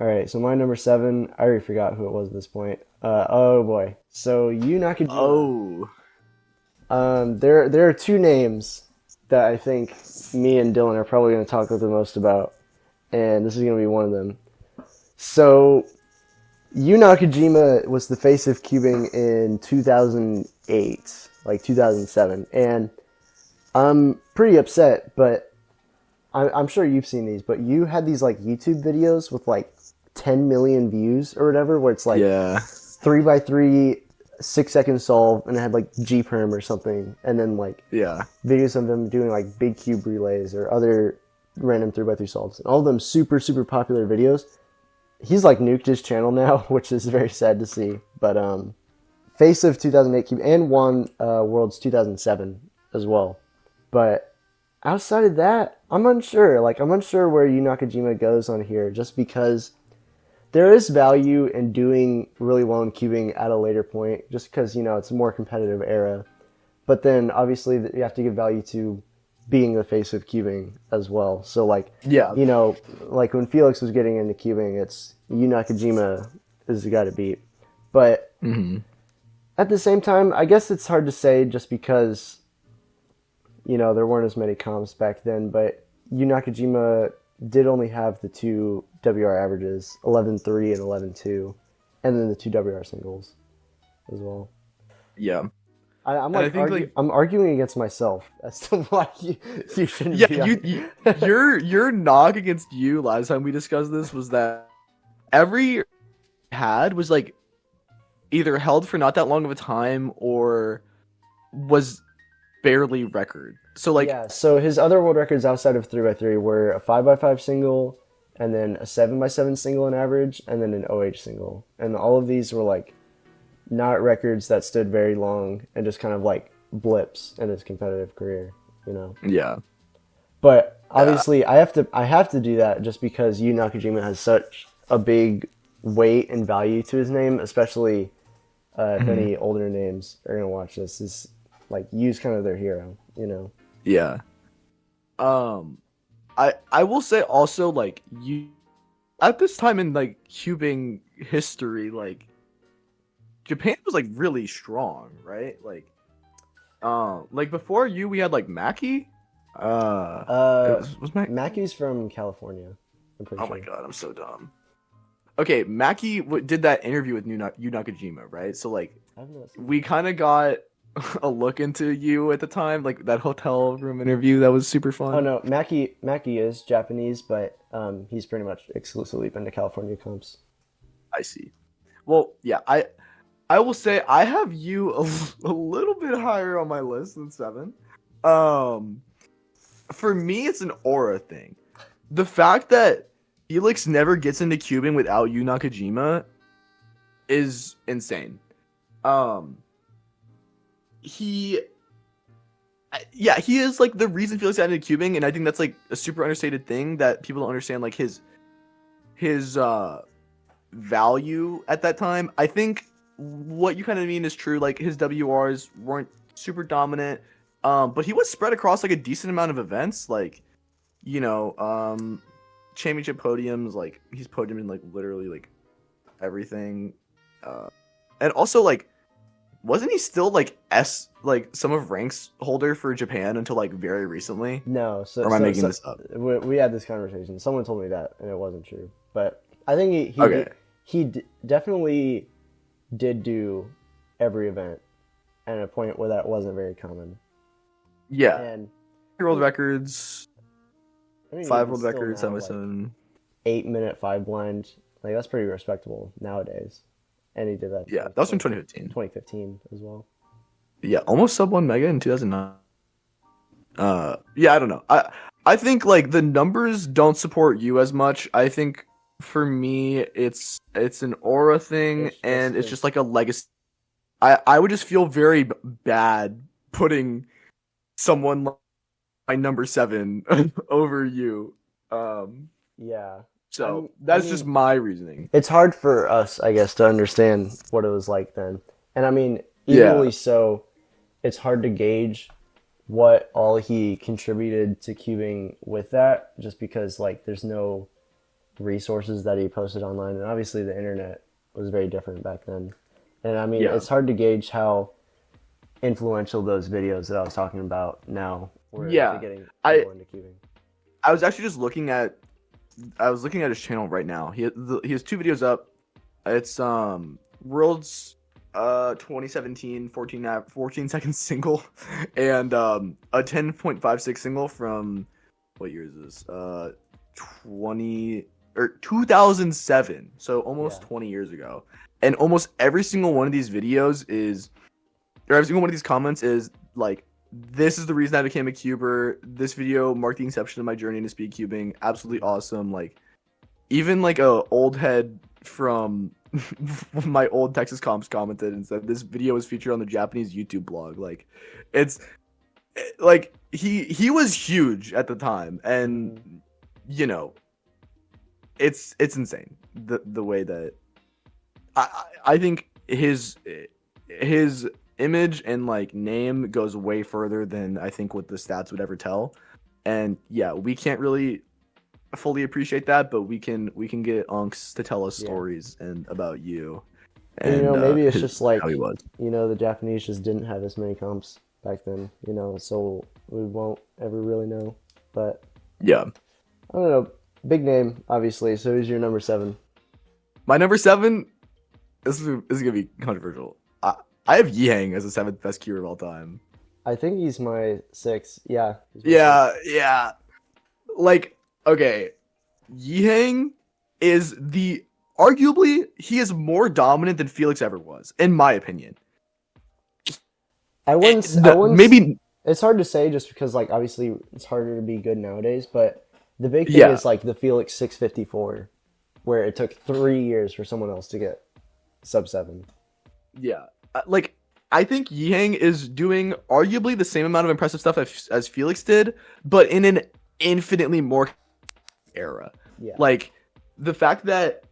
All right, so my number 7, I already forgot who it was at this point. Oh boy, so Yu Nakajima. There are 2 names that I think me and Dylan are probably going to talk the most about, and this is going to be one of them. So Yu Nakajima was the face of cubing in 2008, like 2007, and I'm pretty upset, but I'm sure you've seen these, but you had these like YouTube videos with like 10 million views or whatever, where it's like 3x3 6-second solve, and it had like G-perm or something, and then like videos of them doing like big cube relays or other random 3x3 solves, and all of them super popular videos. He's like nuked his channel now, which is very sad to see. But face of 2008 cube and won Worlds 2007 as well. But outside of that, I'm unsure. Like I'm unsure where Yu Nakajima goes on here, just because there is value in doing really well in cubing at a later point, just because it's a more competitive era. But then obviously you have to give value to being the face of cubing as well. So like, like when Feliks was getting into cubing, it's Yu Nakajima is the guy to beat. But Hmm. at the same time, I guess it's hard to say just because, there weren't as many comps back then. But Yu Nakajima did only have the two WR averages, 11.3 and 11.2, and then the two WR singles as well. Yeah. I'm And I like think like I'm arguing against myself as to why you shouldn't yeah, be your knock against you last time we discussed this was that every had was like either held for not that long of a time or was barely record. So like Yeah, so his other world records outside of 3x3 were a 5x5 single, and then a 7x7 single in average, and then an OH single. And all of these were like not records that stood very long and just kind of like blips in his competitive career. yeah. But Uh, obviously I have to do that just because Yu Nakajima has such a big weight and value to his name, especially if mhm, any older names are gonna watch this. Is like Yu's kind of their hero. yeah. Um I will say also like you at this time in like cubing history like Japan was like really strong, right? Like before you we had like Maki. It Uh, was Maki. Mackey's from California. I'm pretty Oh my sure. god, I'm so dumb. Okay, Maki did that interview with Yu Nakajima, right? So like I've not seen we that. kind of got a look into you at the time, like that hotel room interview that was super Oh fun. no, Mackie is Japanese, but he's pretty much exclusively been to California comps. I see. Well, yeah, I will say I have you a little bit higher on my list than seven. Um, for me, it's an aura thing. The fact that Felix never gets into cubing without Yu Nakajima is insane. Um, he, yeah, he is like the reason Felix got into cubing, and I think that's like a super understated thing that people don't understand. Like his value at that time. I think what you kind of mean is true. Like his WRs weren't super dominant, but he was spread across like a decent amount of events. Like you know, championship podiums. Like he's podium in like literally like everything, uh, and also like wasn't he still like like some of ranks holder for Japan until like very recently? No, so Or am I so making so this up? we had this conversation. Someone told me that, and it wasn't true. But I think Okay, definitely did do every event at a point where that wasn't very common. yeah, And world records, I mean, five even world still records, now, seven by like seven. 8 minute five blind, like that's pretty respectable nowadays. And he did that Yeah, like that was from 2015. 2015 as well. Yeah, almost sub 1 mega in 2009. Yeah, I don't know. I think like the numbers don't support you as much. I think for me it's an aura thing It's just and it's his. just like a legacy. I would just feel very bad putting someone like my number 7 over you. Um Yeah. so I that's just mean, my reasoning. it's hard for us, I guess, to understand what it was like then. And I mean, Yeah. equally so, it's hard to gauge what all he contributed to cubing with that, just because like there's no resources that he posted online, and obviously the internet was very different back then. And I mean, Yeah. it's hard to gauge how influential those videos that I was talking about now were to Yeah. getting I people into cubing. I was actually just I was looking at his channel right now. He has two videos up. It's Worlds 2017 14 second single and a 10.56 single from what year is this? 20 or 2007. So almost Yeah. 20 years ago. And almost every single one of these videos is or every single one of these comments is like this is the reason I became a cuber. This video marked the inception of my journey into speed cubing. Absolutely awesome. Like even like a old head from my old Texas comps commented and said this video was featured on the Japanese YouTube blog. Like it's like he was huge at the time Hmm. and you know it's insane the way that I think his image and like name goes way further than I think what the stats would ever tell. And yeah, we can't really fully appreciate that, but we can get unks to tell us Yeah. stories and about you. And, and maybe it's his just how he like, was. the Japanese just didn't have as many comps back then, so we won't ever really know. But Yeah, I don't know. Big name, obviously. So who's your number seven? my number seven. This is gonna be controversial. I have Yihang as the seventh best keeper of all time. I think he's my six. Yeah, he's my six. Yeah. Like, okay, Yihang is the arguably he is more dominant than Felix ever was, in my opinion. I wouldn't. I No, wouldn't. maybe It's hard to say just because, like, obviously it's harder to be good nowadays. But the big thing yeah, is like the Felix 654, where it took 3 years for someone else to get sub seven. yeah. Like I think Yihang is doing arguably the same amount of impressive stuff as Felix did, but in an infinitely more era. Yeah, Like the fact that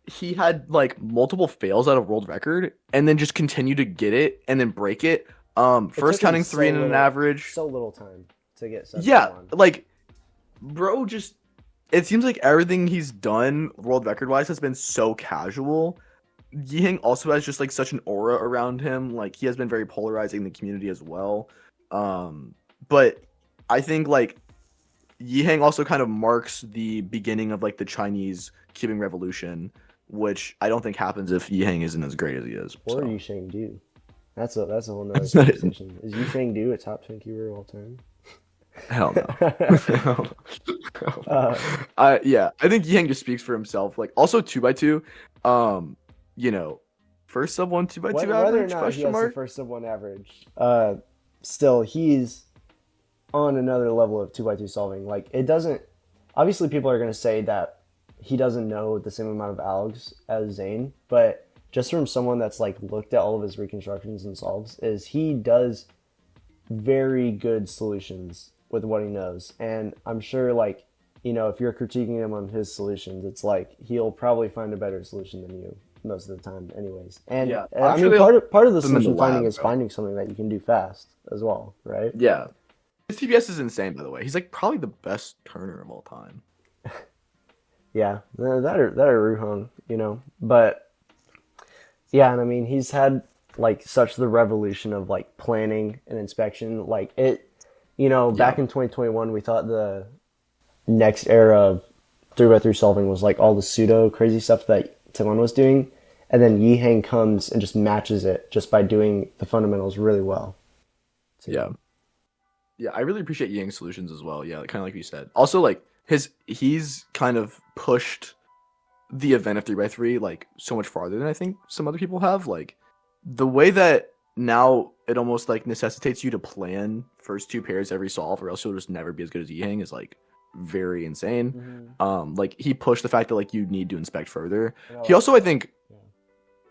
he had like multiple fails out of world record and then just continue to get it and then break it. it First took him counting three in an average. so little time to get sub Yeah, one. like bro, just it seems like everything he's done world record wise has been so casual. Yihang also has just like such an aura around him. Like he has been very polarizing in the community as well. But I think like Yihang also kind of marks the beginning of like the Chinese keeping revolution, which I don't think happens if Yihang isn't as great as he is. Or So Yusheng Du. That's a whole nother That's not it. conversation. Is Yusheng Du a top 10 keeper of all time? Hell no. Yeah, I think Yihang just speaks for himself. Like also 2x2, um, you know, first sub one 2x2 Whether or average not he question has the mark. first sub one average, still he's on another level of 2x2 solving. Like it doesn't. Obviously, people are going to say that he doesn't know the same amount of algs as Zane, but just from someone that's like looked at all of his reconstructions and solves, is he does very good solutions with what he knows. And I'm sure, like, if you're critiquing him on his solutions, it's like he'll probably find a better solution than you most of the time, anyways. And Yeah, I I'm mean, sure part of the them in the solution finding lab, is bro. finding something that you can do fast as well, right? Yeah, his TBS is insane. By the way, he's like probably the best turner of all time. Yeah, that or Ruhong, but yeah, and I mean he's had like such the revolution of like planning and inspection, like it, Yeah, back in 2021 we thought the next era of 3x3 solving was like all the pseudo crazy stuff that Timon was doing, and then Yihang comes and just matches it just by doing the fundamentals really well. Too. yeah. Yeah, I really appreciate Yang's solutions as well. Yeah, kind of like you said. Also, like he's kind of pushed the event of 3x3 like so much farther than I think some other people have. Like the way that now it almost like necessitates you to plan first two pairs every solve, or else you'll just never be as good as Yihang is like very insane. Like he pushed the fact that like you need to inspect further. He also I think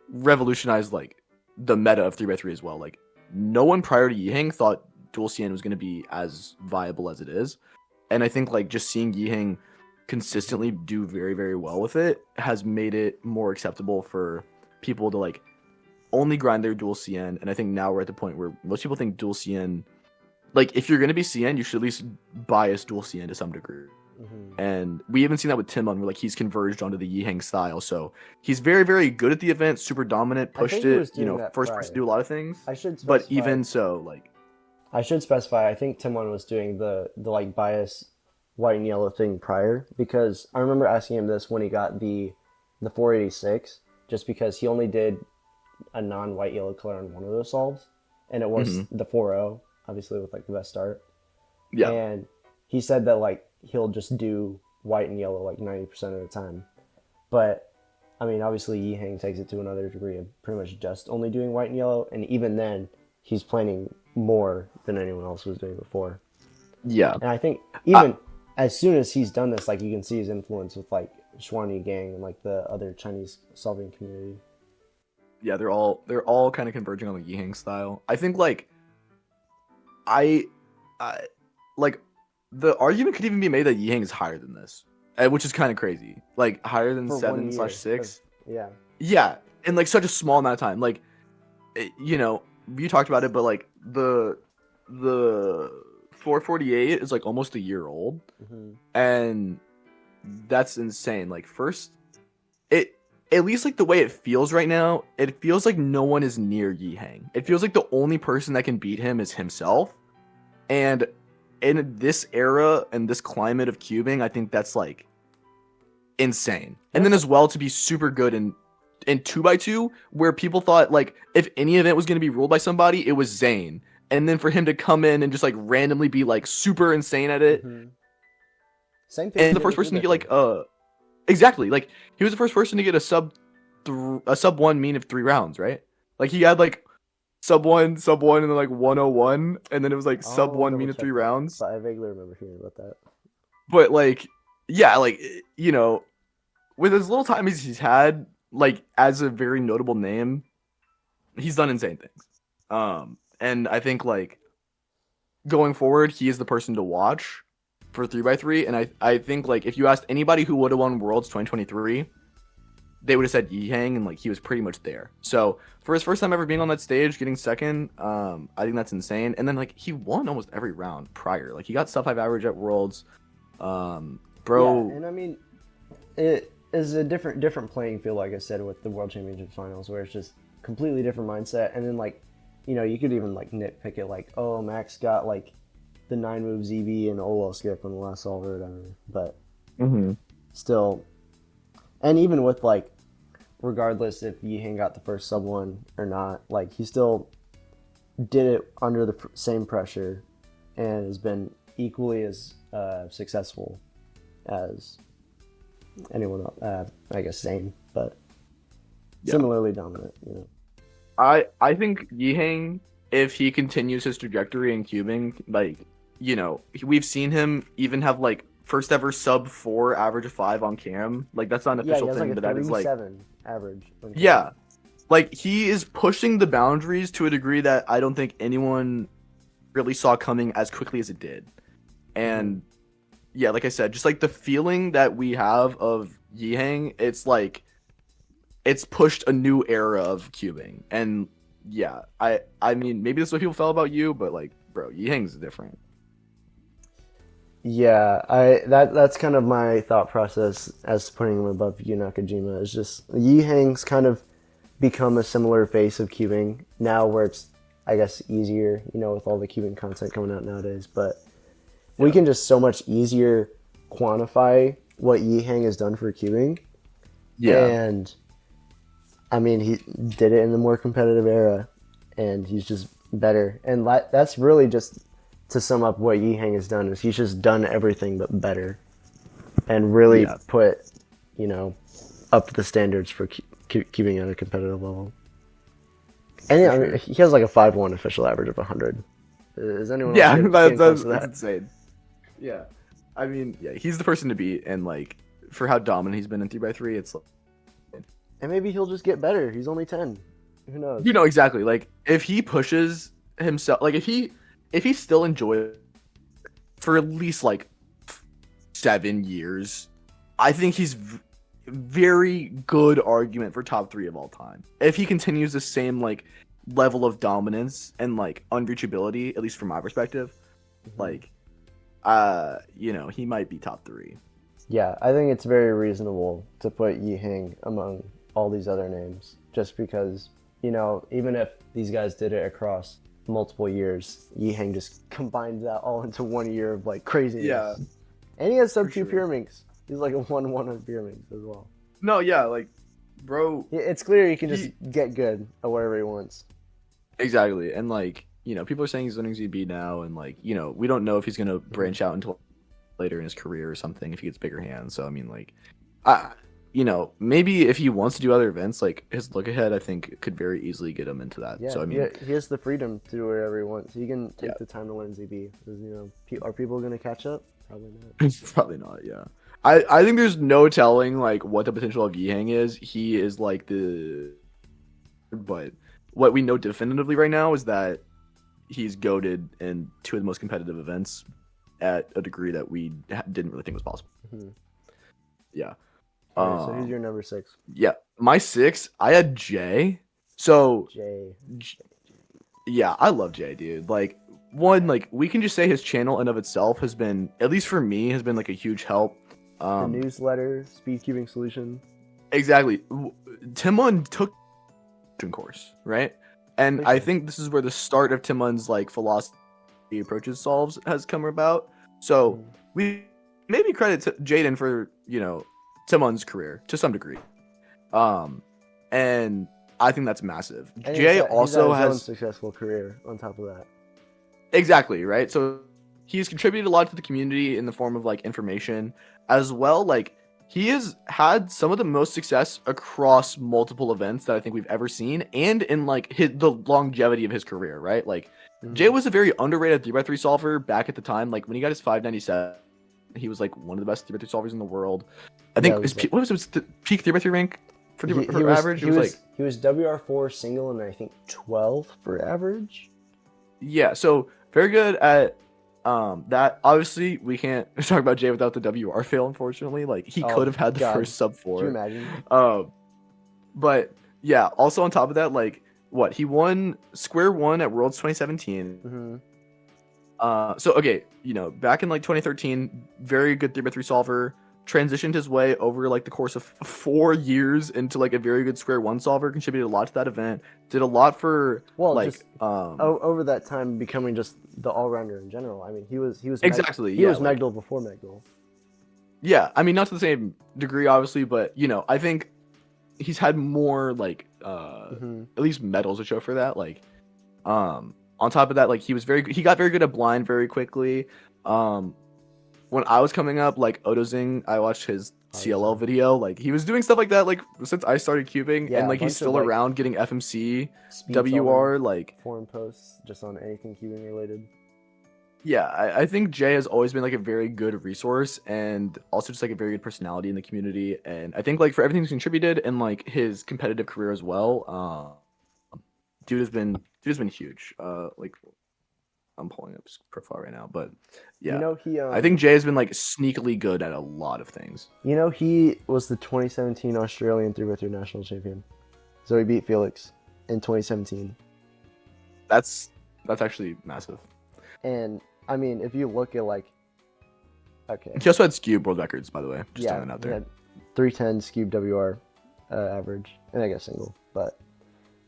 revolutionized like the meta of 3x3 as well. Like no one prior to Yihang thought dual CN was going to be as viable as it is, and I think like just seeing Yihang consistently do very very well with it has made it more acceptable for people to like only grind their dual CN. And I think now we're at the point where most people think dual CN, like if you're going to be CN, you should at least bias dual CN to some degree. And we even seen that with Timon, where like he's converged onto the Yihang style. So he's very, very good at the event, super dominant, I pushed think he was it, doing that first person to do a lot of things. I should But specify. even so, like I should specify. I think Timon was doing the like bias white and yellow thing prior, because I remember asking him this when he got the 486, just because he only did a non-white yellow color on one of those solves, and it was the 4-0, obviously with like the best start. yeah, And he said that like he'll just do white and yellow like 90% of the time. But I mean, obviously Yihang takes it to another degree of pretty much just only doing white and yellow, and even then he's planning more than anyone else was doing before. yeah, And I think even as soon as he's done this, like you can see his influence with like Xuanyi Gang and like the other Chinese solving community. yeah. They're all kind of converging on the Yihang style. I think like I like the argument could even be made that Yihang is higher than this, which is kind of crazy. Like higher than For 1 year 7/6. Yeah. Yeah, in like such a small amount of time. Like, you talked about it, but like the 448 is like almost a year old, and that's insane. Like first, at least like the way it feels right now, it feels like no one is near Yihang. It feels like the only person that can beat him is himself. And in this era and this climate of cubing, I think that's like insane. And then as well to be super good in 2x2, where people thought like if any event was going to be ruled by somebody, it was Zayn. And then for him to come in and just like randomly be like super insane at it. Mm-hmm. Same thing. And the first person to get like exactly, like he was the first person to get a sub 1 mean of 3 rounds, right? Like he had like sub 1, and then like 101, and then it was like sub 1 mean of 3 rounds. But I vaguely remember hearing about that. But like, yeah, like, you know, with as little time as he's had, like as a very notable name, he's done insane things. And I think like going forward, he is the person to watch for 3x3. And I think like if you asked anybody who would have won Worlds 2023, they would have said Yihang, and like he was pretty much there. So for his first time ever being on that stage, getting second, I think that's insane. And then like he won almost every round prior. Like he got sub 5 average at Worlds. Bro. Yeah, and I mean, it is a different playing field, like I said, with the World Championship Finals, where it's just completely different mindset. And then like, you know, you could even like nitpick it, like, oh, Max got like the 9 move ZB and Olo skip on the last solver or whatever. But still, and even with like, regardless if Yihang got the first sub 1 or not, like he still did it under the same pressure and has been equally as successful as anyone else, I guess Zayn, but similarly dominant, you know. I think Yihang, if he continues his trajectory in cubing, like, you know, we've seen him even have like first ever sub 4 average of 5 on cam. Like that's not an official thing, but that is like 7 average. Yeah. Like he is pushing the boundaries to a degree that I don't think anyone really saw coming as quickly as it did. And yeah, like I said, just like the feeling that we have of Yihang, it's like it's pushed a new era of cubing. And yeah, I mean, maybe this is what people felt about you, but like, bro, Yihang's different. Yeah, that's kind of my thought process as putting him above Yu Nakajima. Is just Yihang's kind of become a similar face of cubing now, where it's, I guess, easier, you know, with all the cubing content coming out nowadays. But we can just so much easier quantify what Yihang has done for cubing. Yeah, and I mean, he did it in the more competitive era, and he's just better. And that's really just, to sum up what Yihang has done, is he's just done everything but better, and really put, you know, up the standards for keeping at a competitive level. And yeah, I mean, he has like a 5-1 official average of 100. Is anyone else getting close to that? That's insane. Yeah, I mean, yeah, he's the person to beat, and like for how dominant he's been in 3x3, it's like, and maybe he'll just get better. He's only 10. Who knows? You know, exactly. Like if he pushes himself, like if he still enjoys it for at least like 7 years, I think he's very good argument for top 3 of all time. If he continues the same like level of dominance and like unreachability, at least from my perspective, like, you know, he might be top 3. Yeah, I think it's very reasonable to put Yihang among all these other names, just because, you know, even if these guys did it across multiple years, Yihang just combined that all into 1 year of like craziness. Yeah, and he has sub 2 Pyraminx. He's like a 1-1 on Pyraminx as well. No, yeah, like, bro, it's clear he can just get good at whatever he wants. Exactly, and like, you know, people are saying he's winning ZB now, and like, you know, we don't know if he's gonna branch out until later in his career or something if he gets bigger hands. So I mean, like, you know, maybe if he wants to do other events, like his look ahead, I think could very easily get him into that. Yeah, so I mean, he has the freedom to do whatever he wants. He can take the time to learn ZB. Because, you know, are people gonna catch up? Probably not. Probably not. Yeah, I think there's no telling like what the potential of Yihang is. He is like but what we know definitively right now is that he's goated in 2 of the most competitive events at a degree that we didn't really think was possible. Yeah. So who's your number 6? Yeah, my 6, I had Jay. So Jay. Yeah, I love Jay, dude. Like, one, like, we can just say his channel in of itself has been, at least for me, has been like a huge help. The newsletter, speed cubing solution. exactly. Timon took a course, right? And For I sure. think this is where the start of Timon's like philosophy approaches solves has come about. So Mhm. we maybe credit to Jaden for Timon's career to some degree. And I think that's massive. And Jay he's had also his own has successful career on top of that. exactly right. So he's contributed a lot to the community in the form of like information as well. Like he has had some of the most success across multiple events that I think we've ever seen, and in like the longevity of his career. Right, like Jay Mhm. was a very underrated 3x3 solver back at the time. Like when he got his 597, he was like one of the best 3x3 solvers in the world. I Yeah, think it was like what was his peak 3x3 rank he for was average? It was like he was WR4 single and I think 12 for average. yeah, so very good at that. Obviously, we can't talk about Jay without the WR fail, unfortunately. Like he could Oh have had the God, first sub could you four. imagine? Um but yeah, also on top of that, like what he won square one at Worlds 2017. Hmm. So okay, back in like 2013, very good 3x3 solver. Transitioned his way over like the course of 4 years into like a very good square one solver. Contributed a lot to that event. Did a lot for Well, like just over that time becoming just the all rounder in general. I mean, exactly he yeah was like Megdal before Megdal. yeah. I mean not to the same degree obviously, but I think he's had more like Hmm. at least medals to show for that. Like on top of that, like he got very good at blind very quickly. Um when I was coming up, like Otozing, I watched his CLL Obviously, video. Like he was doing stuff like that, like since I started cubing, and yeah, a like he's bunch of still like around getting FMC, speed solving WR. Like forum posts just on anything cubing related. yeah, I think Jay has always been like a very good resource and also just like a very good personality in the community. And I think like for everything he's contributed and like his competitive career as well, dude has been huge. Like I'm pulling up his profile right now, but You yeah, know he I think Jay has been like sneakily good at a lot of things. he was the 2017 Australian 3x3 national champion. So he beat Feliks in 2017. That's actually massive. And I mean, if you look at like, okay, He also had skew world records, by the way. Just yeah, throwing that out he there. had 310 cube WR average, and I guess single. But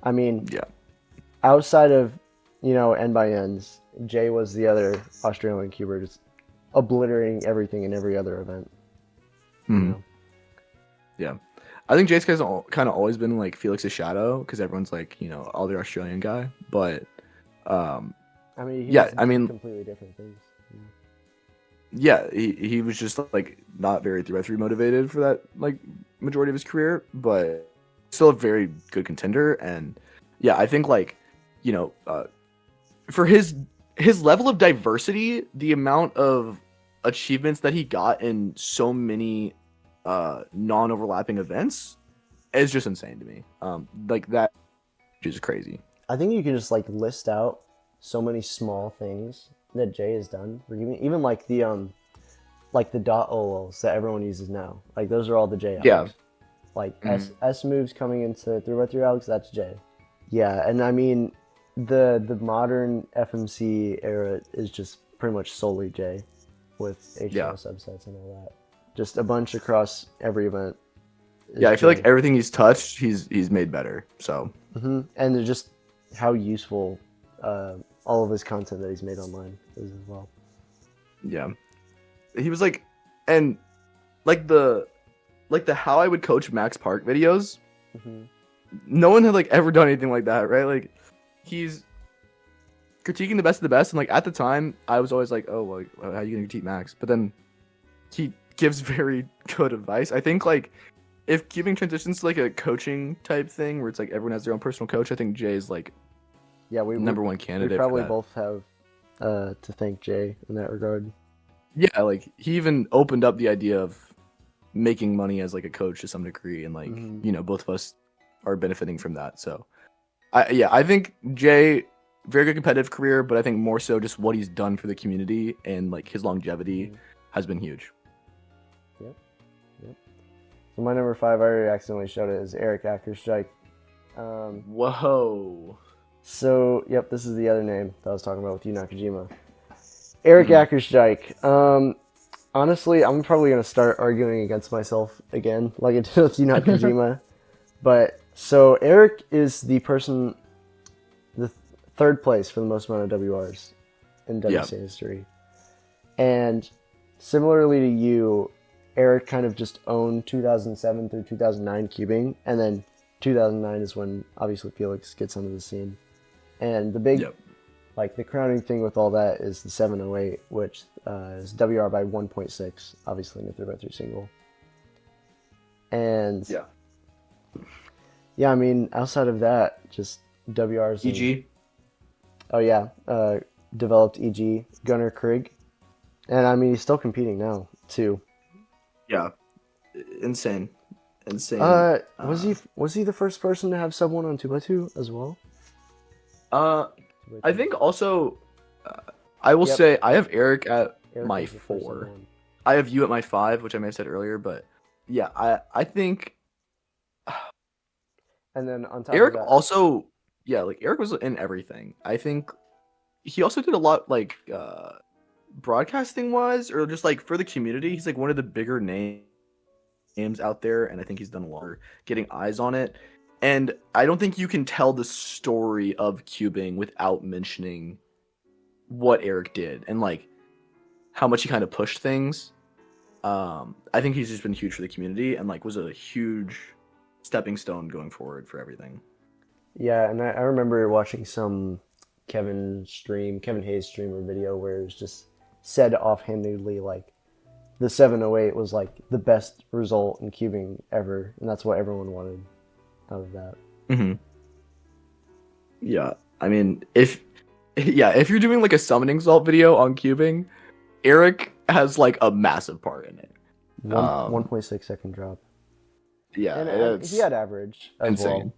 I mean, Yeah. outside of N by N's, Jay was the other Australian cuber, just obliterating everything in every other event. Hmm. Yeah. I think Jay's kind of always been like Felix's shadow because everyone's like, all the Australian guy. But I mean, he yeah, just I did mean, completely different things. yeah, he was just like not very 3x3 motivated for that like majority of his career, but still a very good contender. And yeah, I think like, for his level of diversity, the amount of achievements that he got in so many non-overlapping events is just insane to me. Like that is crazy. I think you can just like list out so many small things that Jay has done. Even like the dot OLs that everyone uses now. Like those are all the Jay Yeah. Alex. Like Mhm. S moves coming into 3x3 Alex, that's Jay. Yeah, and I mean the modern FMC era is just pretty much solely Jay with Yeah. HL subsets and all that. Just a bunch across every event. Yeah, I feel like everything he's touched, he's made better. So And they're just how useful all of his content that he's made online is as well. yeah, he was like, and like the how I would coach Max Park videos. Hmm. No one had like ever done anything like that, right? Like he's critiquing the best of the best, and like at the time, I was always like, oh, like how are you gonna critique Max? But then he gives very good advice. I think like if keeping transitions to like a coaching type thing where it's like everyone has their own personal coach, I think Jay is like Yeah, number one we candidate. probably for that. both have to thank Jay in that regard. Yeah, like he even opened up the idea of making money as like a coach to some degree, and like Mhm. both of us are benefiting from that. So I think Jay very good competitive career, but I think more so just what he's done for the community and like his longevity Mhm. has been huge. Yep. Yep. So my number 5, I already accidentally showed it, is Eric Ackerstrike. Whoa. So, yep, this is the other name that I was talking about with you, Nakajima. Eric Mhm. Ackerstrike. Honestly, I'm probably gonna start arguing against myself again, like I did with Yunat Kojima. But so Eric is the person, the third place for the most amount of WRs in Yeah. WC history, and similarly to you, Eric kind of just owned 2007 through 2009 cubing, and then 2009 is when obviously Feliks gets onto the scene, and the big Yep. like the crowning thing with all that is the 708, which is WR by 1.6, obviously in a 3x3 single. And Yeah. yeah, I mean, outside of that, just WRs and EG. oh yeah, developed EG Gunnar Krieg, and I mean he's still competing now too. Yeah. Insane. Insane. Was he the first person to have sub one on 2x2 as well? Uh, I 2x2. think also, uh, I will Yep. say I have Eric at Eric my was the first sub 4. one. I have you at my 5, which I may have said earlier, but yeah, I think And then on top of Eric that, also, yeah, like Eric was in everything. I think he also did a lot like broadcasting wise, or just like for the community. He's like one of the bigger names out there, and I think he's done a lot for getting eyes on it. And I don't think you can tell the story of cubing without mentioning what Eric did and like how much he kind of pushed things. I think he's just been huge for the community and like was a huge stepping stone going forward for everything. yeah, and I remember watching some Kevin Hayes stream or video where it was just said offhandedly like the 708 was like the best result in cubing ever, and that's what everyone wanted out of that. Mm-hmm. Yeah, I mean, if you're doing like a summoning salt video on cubing, Eric has like a massive part in it. One Um, 1.6 second drop, yeah, and he it's had average as insane.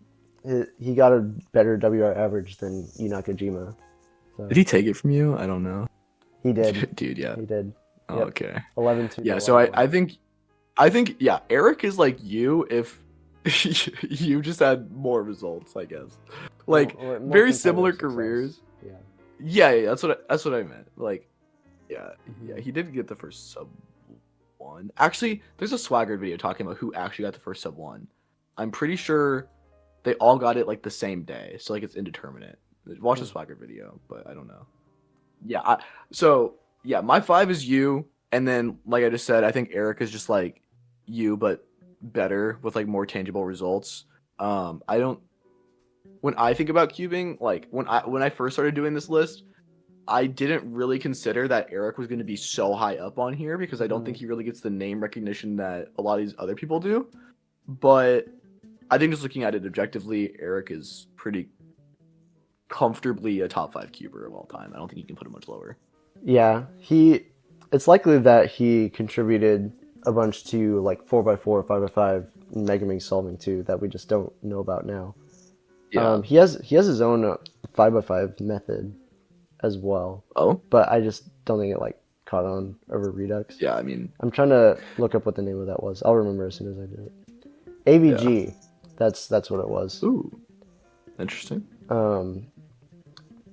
well. He got a better WR average than Yu Nakajima. So Did he take it from you? I don't know, he did. dude. Yeah. He did. Oh, Yep. okay. 11-2 Yeah. to So 11-1. I think yeah, Eric is like you if you just had more results, I guess. Like More very competitive similar success. careers. Yeah. Yeah, that's what I meant. Like, yeah, Mhm. yeah, he did get the first sub 1. Actually, there's a Swagger video talking about who actually got the first sub 1. I'm pretty sure they all got it like the same day, so like it's indeterminate. Watch the Swagger video, but I don't know. Yeah, so yeah, my 5 is you, and then like I just said, I think Eric is just like you, but better with like more tangible results. I don't. When I think about cubing, like when I first started doing this list, I didn't really consider that Eric was going to be so high up on here because I don't think he really gets the name recognition that a lot of these other people do. But I think just looking at it objectively, Eric is pretty comfortably a top 5 cuber of all time. I don't think you can put him much lower. Yeah, it's likely that he contributed a bunch to like 4x4, 5x5, Megamix solving too that we just don't know about now. Yeah. He has his own 5x5 method as well, Oh. but I just don't think it like caught on over Redux. Yeah. I mean. I'm trying to look up what the name of that was. I'll remember as soon as I do it. AVG. That's what it was. Ooh. Interesting.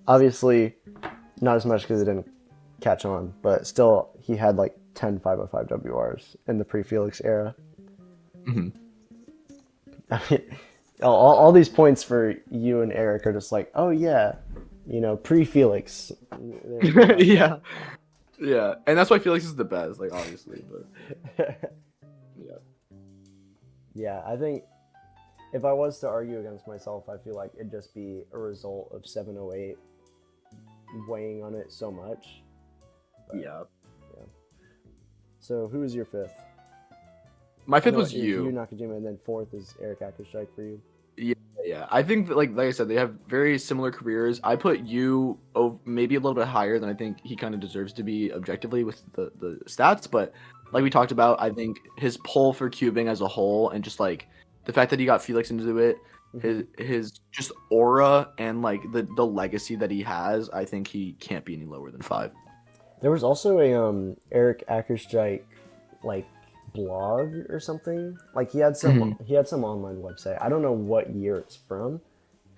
Obviously, not as much because it didn't catch on, but still, he had like 10 5x5 WRs in the pre-Felix era. Hmm. I mean, all these points for you and Eric are just like, oh yeah, pre-Felix. Yeah. Yeah. And that's why Felix is the best, like obviously, but yeah. Yeah, I think if I was to argue against myself, I feel like it'd just be a result of 708 weighing on it so much. But, Yeah. yeah. So who is your fifth? My fifth No, was it's you. Nakajima, and then fourth is Eric Akerstrike for you. Yeah, I think that, like I said, they have very similar careers. I put you maybe a little bit higher than I think he kind of deserves to be objectively with the stats, but like we talked about, I think his pull for cubing as a whole and just like the fact that he got Felix into it, his just aura and like the legacy that he has, I think he can't be any lower than 5. There was also a Eric Akerstrike like blog or something. Like he had some online website. I don't know what year it's from.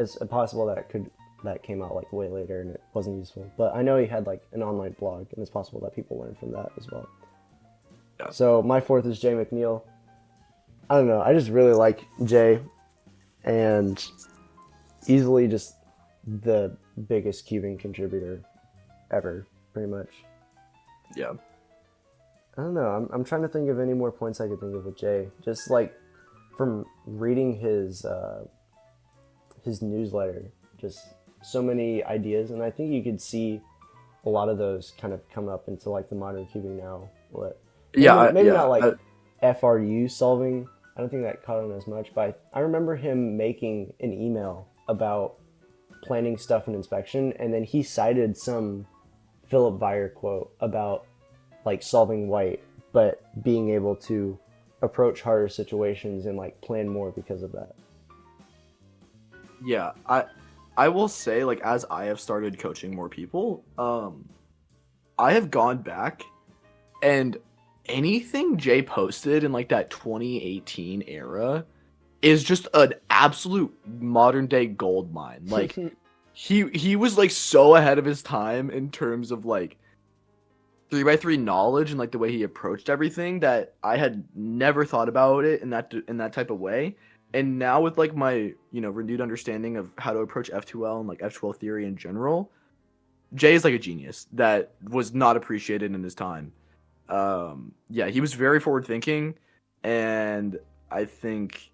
It's possible that came out like way later and it wasn't useful. But I know he had like an online blog, and it's possible that people learned from that as well. Yeah. So my fourth is Jay McNeil. I don't know. I just really like Jay, and easily just the biggest cubing contributor ever, pretty much. Yeah. I don't know. I'm trying to think of any more points I could think of with Jay. Just like from reading his newsletter, just so many ideas, and I think you could see a lot of those kind of come up into like the modern cubing now. What? Maybe not like FRU solving. I don't think that caught on as much, but I remember him making an email about planning stuff in inspection, and then he cited some Philip Weyer quote about like solving white, but being able to approach harder situations and like plan more because of that. Yeah, I will say, like, as I have started coaching more people, I have gone back and anything Jay posted in like that 2018 era is just an absolute modern day gold mine. Like he was like so ahead of his time in terms of like 3x3 knowledge and like the way he approached everything that I had never thought about it in that type of way. And now with like my, renewed understanding of how to approach F2L and like F12 theory in general, Jay is like a genius that was not appreciated in his time. Yeah, he was very forward thinking, and I think,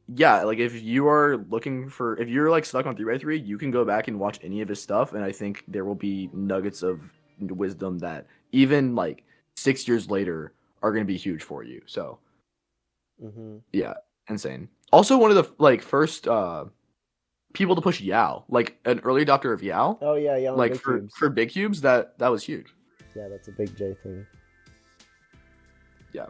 yeah, like if you're like stuck on 3x3, you can go back and watch any of his stuff, and I think there will be nuggets of wisdom that even like 6 years later are going to be huge for you. So, yeah, insane. Also, one of the like first people to push Yao, like an early adopter of Yao. Oh yeah, yeah. Like for big cubes, that was huge. Yeah, that's a big Jay thing. Yeah,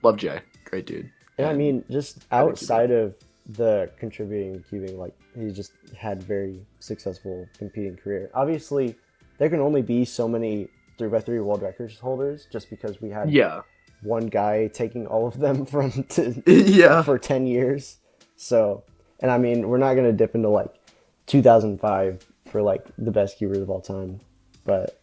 love Jay, great dude. And I mean, just outside of the contributing cubing, like he just had very successful competing career. Obviously, there can only be so many 3x3 world records holders, just because we had one guy taking all of them for 10 years. So, and I mean, we're not gonna dip into like 2005 for like the best cubers of all time, but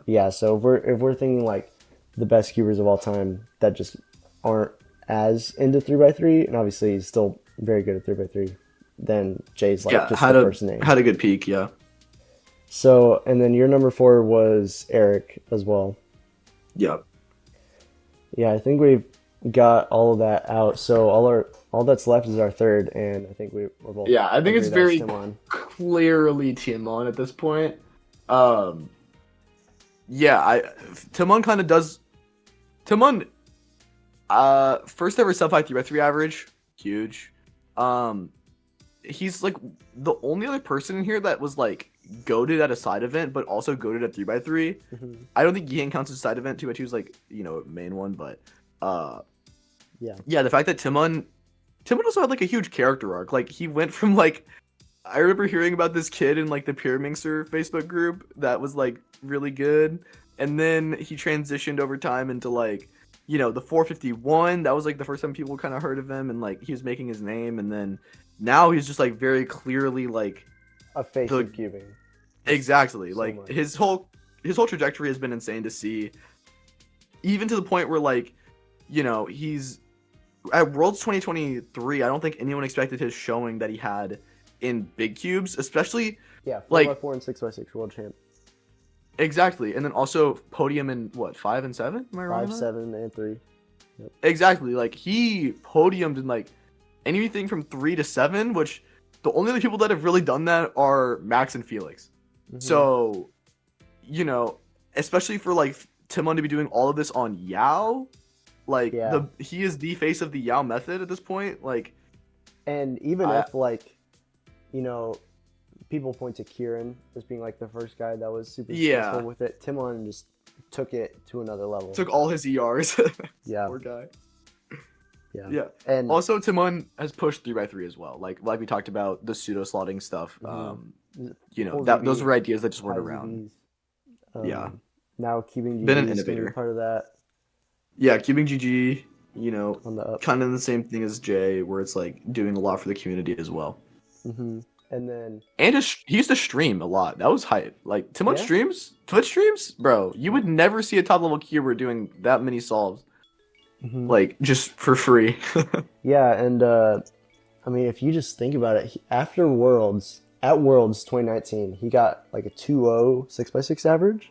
yeah. So if we're thinking like the best cubers of all time that just aren't as into 3x3, and obviously he's still very good at 3x3, then Jay's like just the first name. Had a good peak, yeah. So, and then your number 4 was Eric as well. Yeah. Yeah, I think we've got all of that out. So all that's left is our third, and I think we're both. Yeah, I think it's very clearly Timon at this point. Yeah, Timon kind of does. Timon, first ever sub 5 3x3 average, huge. He's like the only other person in here that was like goated at a side event, but also goated at 3x3. I don't think Yang counts as a side event. 2x2 is like main one, but yeah. The fact that Timon also had like a huge character arc. Like he went from like, I remember hearing about this kid in like the Pyramixer Facebook group that was like really good, and then he transitioned over time into like the 451. That was like the first time people kind of heard of him, and like he was making his name, and then now he's just like very clearly like a face of cubing. Exactly. So like much. his whole trajectory has been insane to see, even to the point where like he's at Worlds 2023. I don't think anyone expected his showing that he had in big cubes, especially 4x4 and 6x6 world champ. Exactly, and then also podium in what 5 and 7? Am I wrong? 5, 7, and 3. Yep. Exactly, like he podiumed in like anything from 3 to 7, which the only other people that have really done that are Max and Feliks. So, especially for like Timon to be doing all of this on Yao, like he is the face of the Yao method at this point. Like, and even if like, people point to Kieran as being like the first guy that was super successful with it, Timon just took it to another level. Took all his ERs. Yeah. Poor guy. Yeah. And also Timon has pushed 3x3 as well. Like we talked about the pseudo slotting stuff. Those were ideas that just weren't around. Now cubing GG been an innovator. Part of that. Yeah, cubing GG, on the up. kind of the same thing as Jay, where it's like doing a lot for the community as well. And then And he used to stream a lot. That was hype. Like Timon yeah, streams, Twitch streams, bro. You would never see a top level keeper doing that many solves, hmm like just for free. yeah, and I mean, if you just think about it, after Worlds, at Worlds 2019, he got like a 2.0 6x6 average,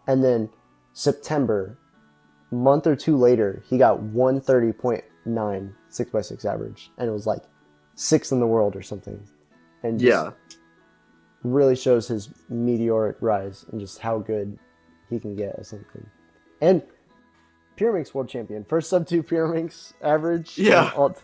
and then September, month or two later, he got 130.9 6x6 average, and it was like sixth in the world or something, and just Yeah, really shows his meteoric rise and just how good he can get at something. And Pyraminx world champion, first sub 2 Pyraminx average, and yeah. all,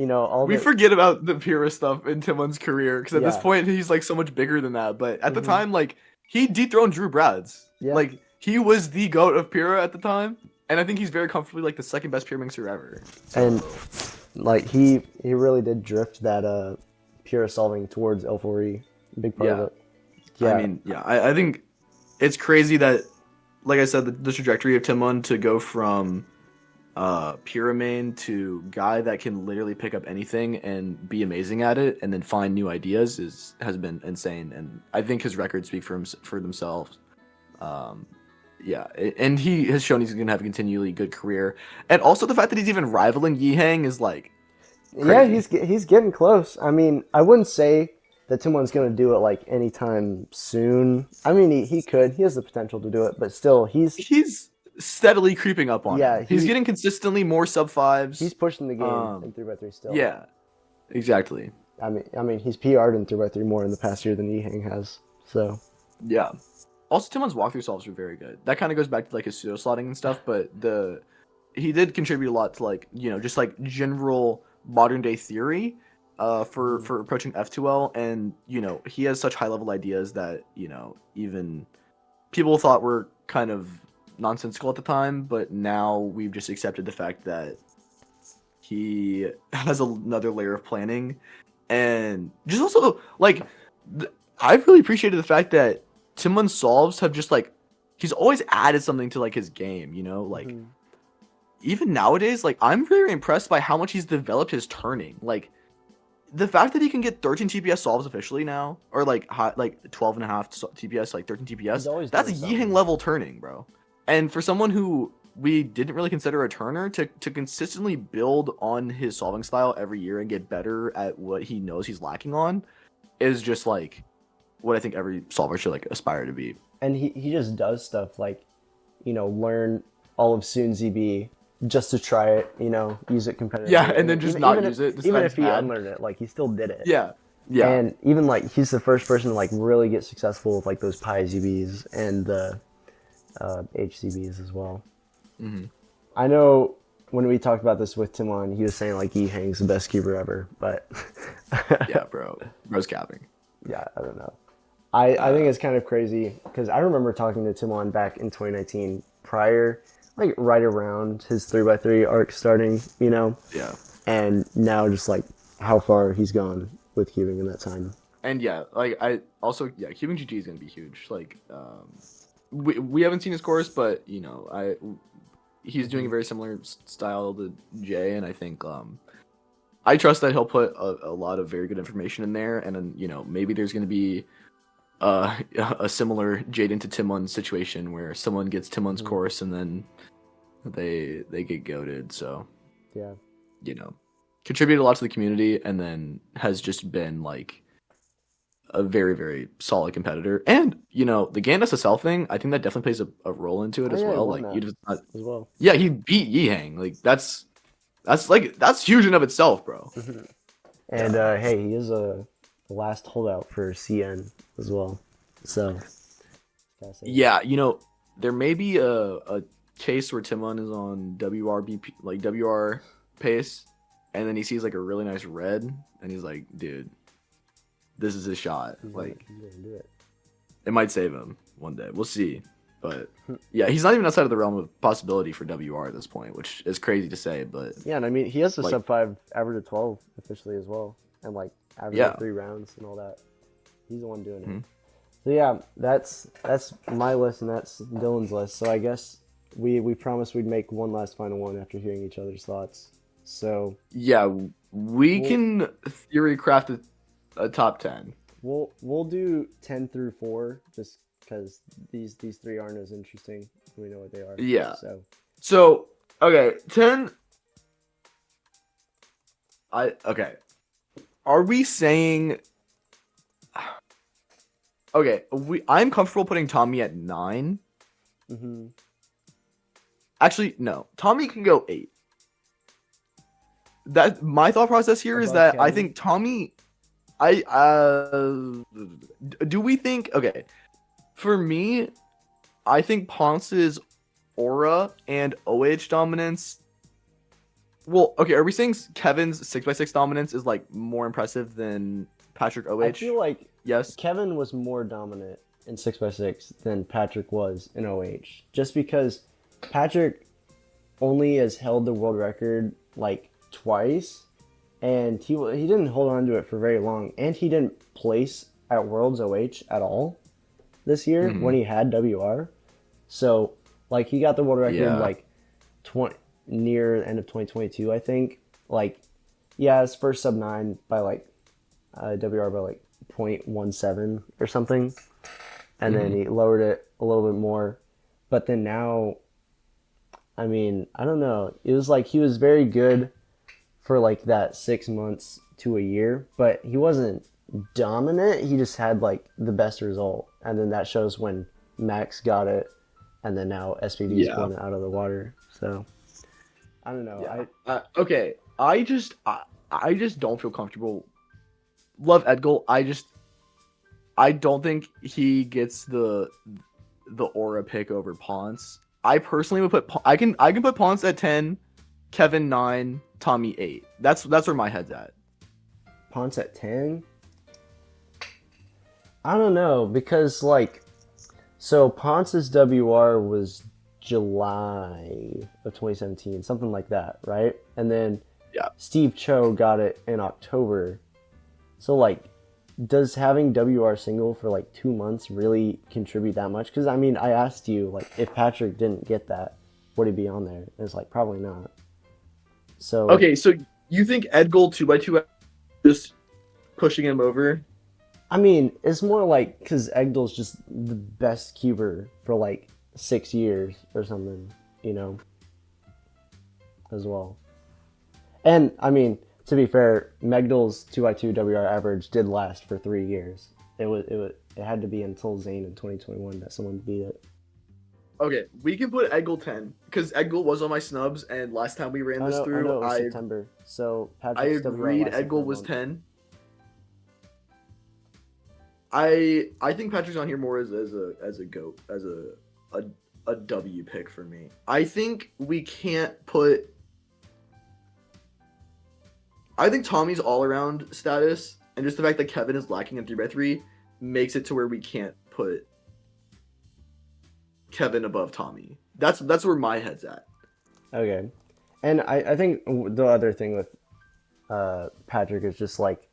all We the forget about the Pyrrha stuff in Timon's career because at this yeah, point he's like so much bigger than that. But at the hmm time, like he dethroned Drew Brads. yeah, Like he was the goat of Pyrrha at the time, and I think he's very comfortably like the second best Pyraminxer ever. and So like he really did drift that Pyrrha solving towards L4E, big part of yeah, it. Yeah, I mean, yeah, I think it's crazy that, like I said, the trajectory of Timon to go from Pyramane to guy that can literally pick up anything and be amazing at it and then find new ideas has been insane, and I think his records speak for themselves. Um, yeah, and he has shown he's gonna have a continually good career, and also the fact that he's even rivaling Yihang is like yeah, crazy. he's getting close. I mean, I wouldn't say that Timone's going to do it like anytime soon. I mean, he could. He has the potential to do it, but still, He's steadily creeping up on yeah, him. He's getting consistently more sub he's fives. pushing the game in 3x3 still. Yeah, exactly. I mean, he's PR'd in 3x3 more in the past year than Yihang has. So Yeah. Also, Timon's walkthrough solves were very good. That kind of goes back to like his pseudo slotting and stuff, but he did contribute a lot to like just like general modern day theory, for approaching F2L, and he has such high level ideas that even people thought were kind of nonsensical at the time, but now we've just accepted the fact that he has another layer of planning, and just also like I've really appreciated the fact that Timon solves have just like he's always added something to like his game, like mhm. even nowadays, like I'm very impressed by how much he's developed his turning. Like the fact that he can get 13 TPS solves officially now, or like 12 and a half TPS, like 13 He's TPS, always that's doing Yihang something. level turning, bro. And for someone who we didn't really consider a turner to consistently build on his solving style every year and get better at what he knows he's lacking on is just like what I think every solver should like aspire to be. And he just does stuff like, learn all of Soon ZB just to try it, use it competitively. Yeah, and then just not even use it. even Decide if it's he bad. unlearned it, like he still did it. Yeah, yeah, And even like he's the first person to like really get successful with like those Pi ZBs and the HCBs as well. hmm I know when we talked about this with Timon, he was saying like Yihang's the best keeper ever, but yeah, bro. Bro's capping. yeah, I don't know. I think it's kind of crazy because I remember talking to Timon back in 2019 prior, like right around his 3x3 arc starting, Yeah. and now just like how far he's gone with cubing in that time. And yeah, like I also Cuban GG is gonna be huge. Like we haven't seen his course, but he's doing a very similar style to Jay, and I think I trust that he'll put a lot of very good information in there, and then maybe there's gonna be a similar Jaden to Timon situation where someone gets Timon's course and then they get goated. So Yeah. contributed a lot to the community, and then has just been like a very, very solid competitor. And the GAN SSL thing, I think that definitely plays a role into it Oh, as yeah, he well. won Like that you just not, as well. yeah, he beat Yihang. Like that's huge in of itself, bro. And hey, he is the last holdout for CN as well. So gotta say that. Yeah, there may be a case where Timon is on WRBP, like WR pace, and then he sees like a really nice red, and he's like, dude, this is his shot. Like He's gonna do it. it might save him one day. We'll see. But yeah, he's not even outside of the realm of possibility for WR at this point, which is crazy to say, but Yeah, and I mean he has the Like- sub 5 average of 12 officially as well, and like average Yeah. of 3 rounds and all that. He's the one doing Mhm. it. So yeah, that's my list and that's Dylan's list. So I guess we promised we'd make one last final one after hearing each other's thoughts. So yeah, we Well- can theory craft a top 10. We'll do 10 through 4 just because these three aren't as interesting. We know what they are. Yeah. So Okay, 10. Okay. Are we saying? Okay, I'm comfortable putting Tommy at 9. mhm. Actually, no. Tommy can go 8. That my thought process here is Above that I Kevin? think Tommy. Do we think? Okay, for me, I think Ponce's aura and OH dominance. Well, okay, are we saying Kevin's 6x6 dominance is like more impressive than Patrick OH? I feel like Yes. Kevin was more dominant in 6x6 than Patrick was in OH. Just because Patrick only has held the world record like twice, and he didn't hold on to it for very long, and he didn't place at Worlds OH at all this year when he had WR. So like he got the world record like 20 near the end of 2022, I think. Like, yeah, his first sub 9 by like WR by like 0.17 or something, and then he lowered it a little bit more. But then now, I mean, I don't know. It was like he was very good for like that 6 months to a year, but he wasn't dominant. He just had like the best result, and then that shows when Max got it, and then now SPD is pulling it out of the water. So I don't know. Okay, I just don't feel comfortable. Love Edgel. I don't think he gets the aura pick over Ponce. I personally would put I can put Ponce at 10, Kevin 9, Tommy 8. That's where my head's at. Ponce at 10? I don't know, because like, so Ponce's WR was July of 2017, something like that, right? And then Steve Cho got it in October. So like, does having WR single for like 2 months really contribute that much? Because I mean, I asked you like, if Patrick didn't get that, would he be on there? And it's like, probably not. So okay, so you think Edgel 2x2 just pushing him over? I mean, it's more like because Egdel's just the best cuber for like 6 years or something, you know, as well. And I mean, to be fair, Megdal's 2x2 WR average did last for 3 years. It had to be until Zane in 2021 that someone beat it. Okay, we can put Egel 10 because Egel was on my snubs, and last time we ran this through, it was September. So Patrick's I agreed Egel was 10. I think Patrick's on here more as a goat, as a W pick for me. I think we can't put. I think Tommy's all around status and just the fact that Kevin is lacking in 3x3 makes it to where we can't put Kevin above Tommy. That's where my head's at. Okay, and I think the other thing with Patrick is just like,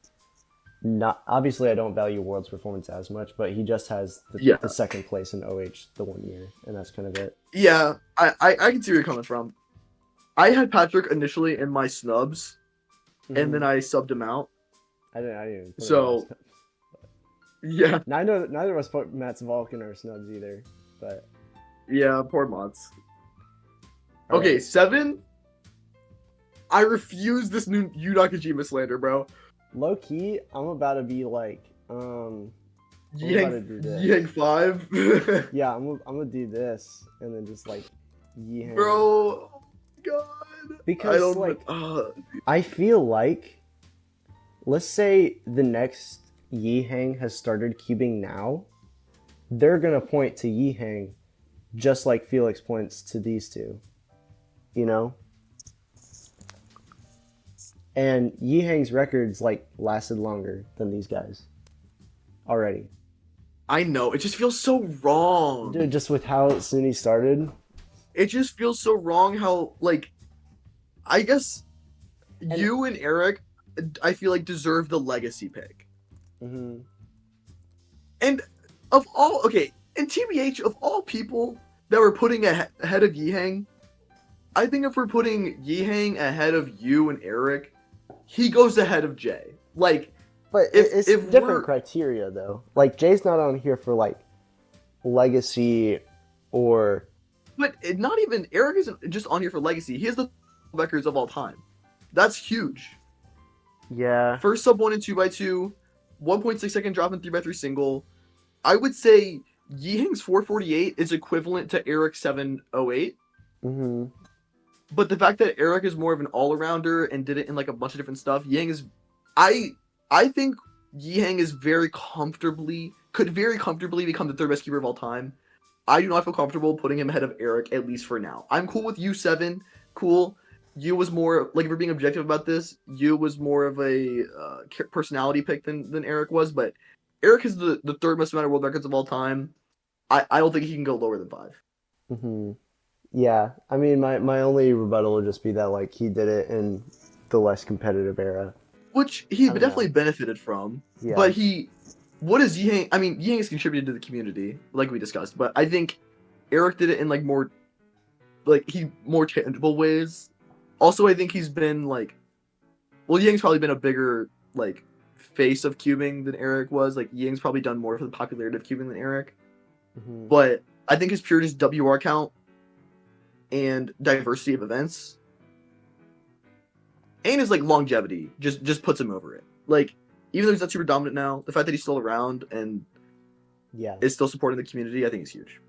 not obviously I don't value World's performance as much, but he just has the second place in OH the 1 year, and that's kind of it. Yeah, I can see where you're coming from. I had Patrick initially in my snubs, and then I subbed him out. I didn't even put so yeah. Neither of us put Matt's Volk in our snubs either, but yeah, poor Mods. Okay, 7. I refuse this new Yu Nakajima slander, bro. Low key, I'm about to be like, Yang 5. Yeah, I'm gonna do this, and then just like, Yihang. Bro, oh God. Because I feel like, let's say the next Yihang has started cubing now, they're gonna point to Yihang, just like Feliks points to these two, you know. And Yihang's records like lasted longer than these guys already. I know, it just feels so wrong. Dude, just with how soon he started. It just feels so wrong how, like, I guess you and Eric, I feel like, deserve the legacy pick. Mm-hmm. And of all, and TBH, of all people that we're putting ahead of Yihang, I think if we're putting Yihang ahead of you and Eric, he goes ahead of Jay. Like, But it's if different we're criteria though. Like Jay's not on here for like legacy or but not even Eric isn't just on here for legacy. He has the records of all time. That's huge. yeah. First sub 1 and 2x2, 1.6 second drop in 3x3 single. I would say Yihang's 448 is equivalent to Eric's 708. Mm-hmm. But the fact that Eric is more of an all-arounder and did it in like a bunch of different stuff, Yihang is I think Yihang is could very comfortably become the third best keeper of all time. I do not feel comfortable putting him ahead of Eric, at least for now. I'm cool with U7, cool. Yu was more, like, if we're being objective about this, Yu was more of a personality pick than Eric was, but Eric is the third most amount of world records of all time. I don't think he can go lower than 5. Mm-hmm. Yeah. I mean, my only rebuttal would just be that, like, he did it in the less competitive era. Which he I don't definitely know. benefited from, Yeah. but what is Yihang? I mean, Yihang has contributed to the community, like we discussed, but I think Eric did it in, like, more tangible ways. Also, I think he's been, like, well, Yang's probably been a bigger, like, face of cubing than Eric was. Like, Yang's probably done more for the popularity of cubing than Eric. Mm-hmm. But I think his pure just WR count and diversity of events and his, like, longevity just puts him over it. Like, even though he's not super dominant now, the fact that he's still around and Yeah. is still supporting the community, I think is huge.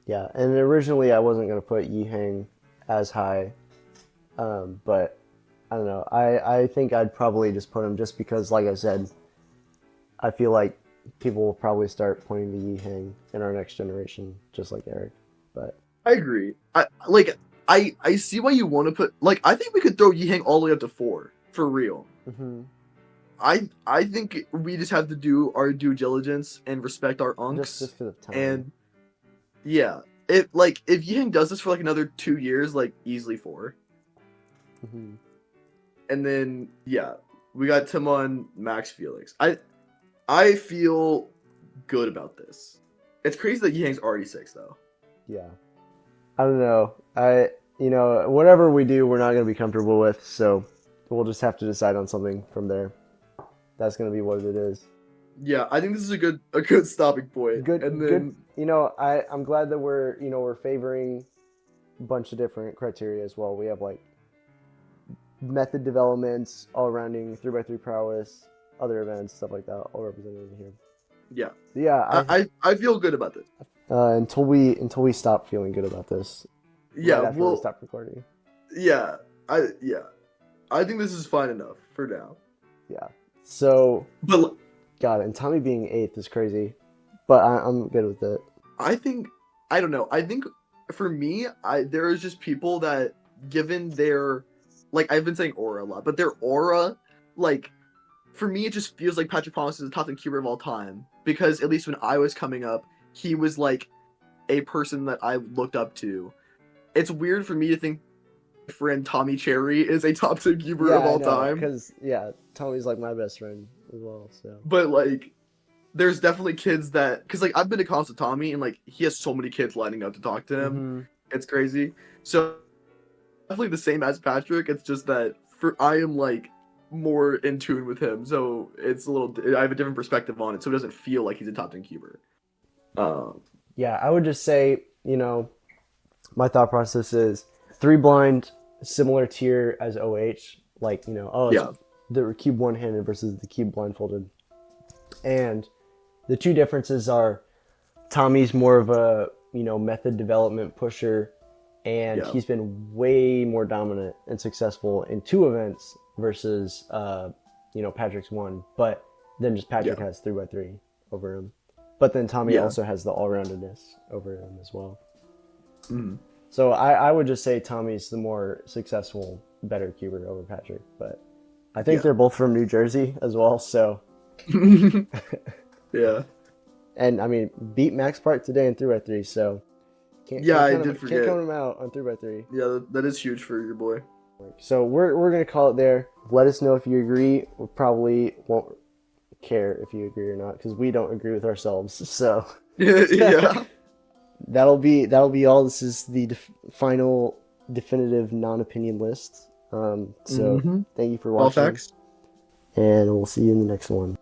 Yeah. And originally I wasn't going to put Yihang as high, but I don't know. I think I'd probably just put him just because, like I said, I feel like people will probably start pointing to Yihang in our next generation, just like Eric. But I agree. I see why you want to put, like, I think we could throw Yihang all the way up to 4 for real. mm-hmm. I think we just have to do our due diligence and respect our unks. just because of time. And yeah, if Yihang does this for like another 2 years, like easily 4. Mm-hmm. And then yeah, we got Timon, Max, Feliks. I feel good about this. It's crazy that Yihang's already 6 though. Yeah. I don't know. Whatever we do, we're not going to be comfortable with, so we'll just have to decide on something from there. That's going to be what it is. Yeah, I think this is a good stopping point. Good. And then I'm glad that we're favoring a bunch of different criteria as well. We have like method developments, all-rounding, 3x3 prowess, other events, stuff like that, all represented in here. yeah. Yeah, I feel good about this. until we stop feeling good about this. Yeah, right after we stop recording. Yeah, I think this is fine enough for now. Yeah. So, But God, and Tommy being 8th is crazy, but I'm good with it. I don't know. I think for me, there is just people that, given their, like, I've been saying aura a lot, but their aura, like, for me, it just feels like Patrick Promise is the top 10 cuber of all time. Because at least when I was coming up, he was like a person that I looked up to. It's weird for me to think my friend Tommy Cherry is a top 10 cuber of all time. Because Tommy's like my best friend as well. So, But like, there's definitely kids that, because like I've been to cons with Tommy and like he has so many kids lining up to talk to him. mm-hmm. It's crazy. So definitely the same as Patrick. It's just that I am like more in tune with him, so it's a little. I have a different perspective on it, so it doesn't feel like he's a top 10 cuber. Yeah, I would just say, my thought process is 3 blind, similar tier as OH. Like, the cube one-handed versus the cube blindfolded. And the two differences are Tommy's more of a, method development pusher, and he's been way more dominant and successful in 2 events versus, Patrick's 1. But then just Patrick has 3x3 over him. But then Tommy also has the all-roundedness over him as well. Mm-hmm. So I would just say Tommy's the more successful, better cuber over Patrick. But I think they're both from New Jersey as well, so... Yeah. And, I mean, beat Max Park today in 3x3, so... Can't count him out on 3x3. Yeah, that is huge for your boy. So we're going to call it there. Let us know if you agree. We probably won't care if you agree or not, because we don't agree with ourselves. So yeah, that'll be all. This is the final definitive non-opinion list. Thank you for watching. All facts. and we'll see you in the next one.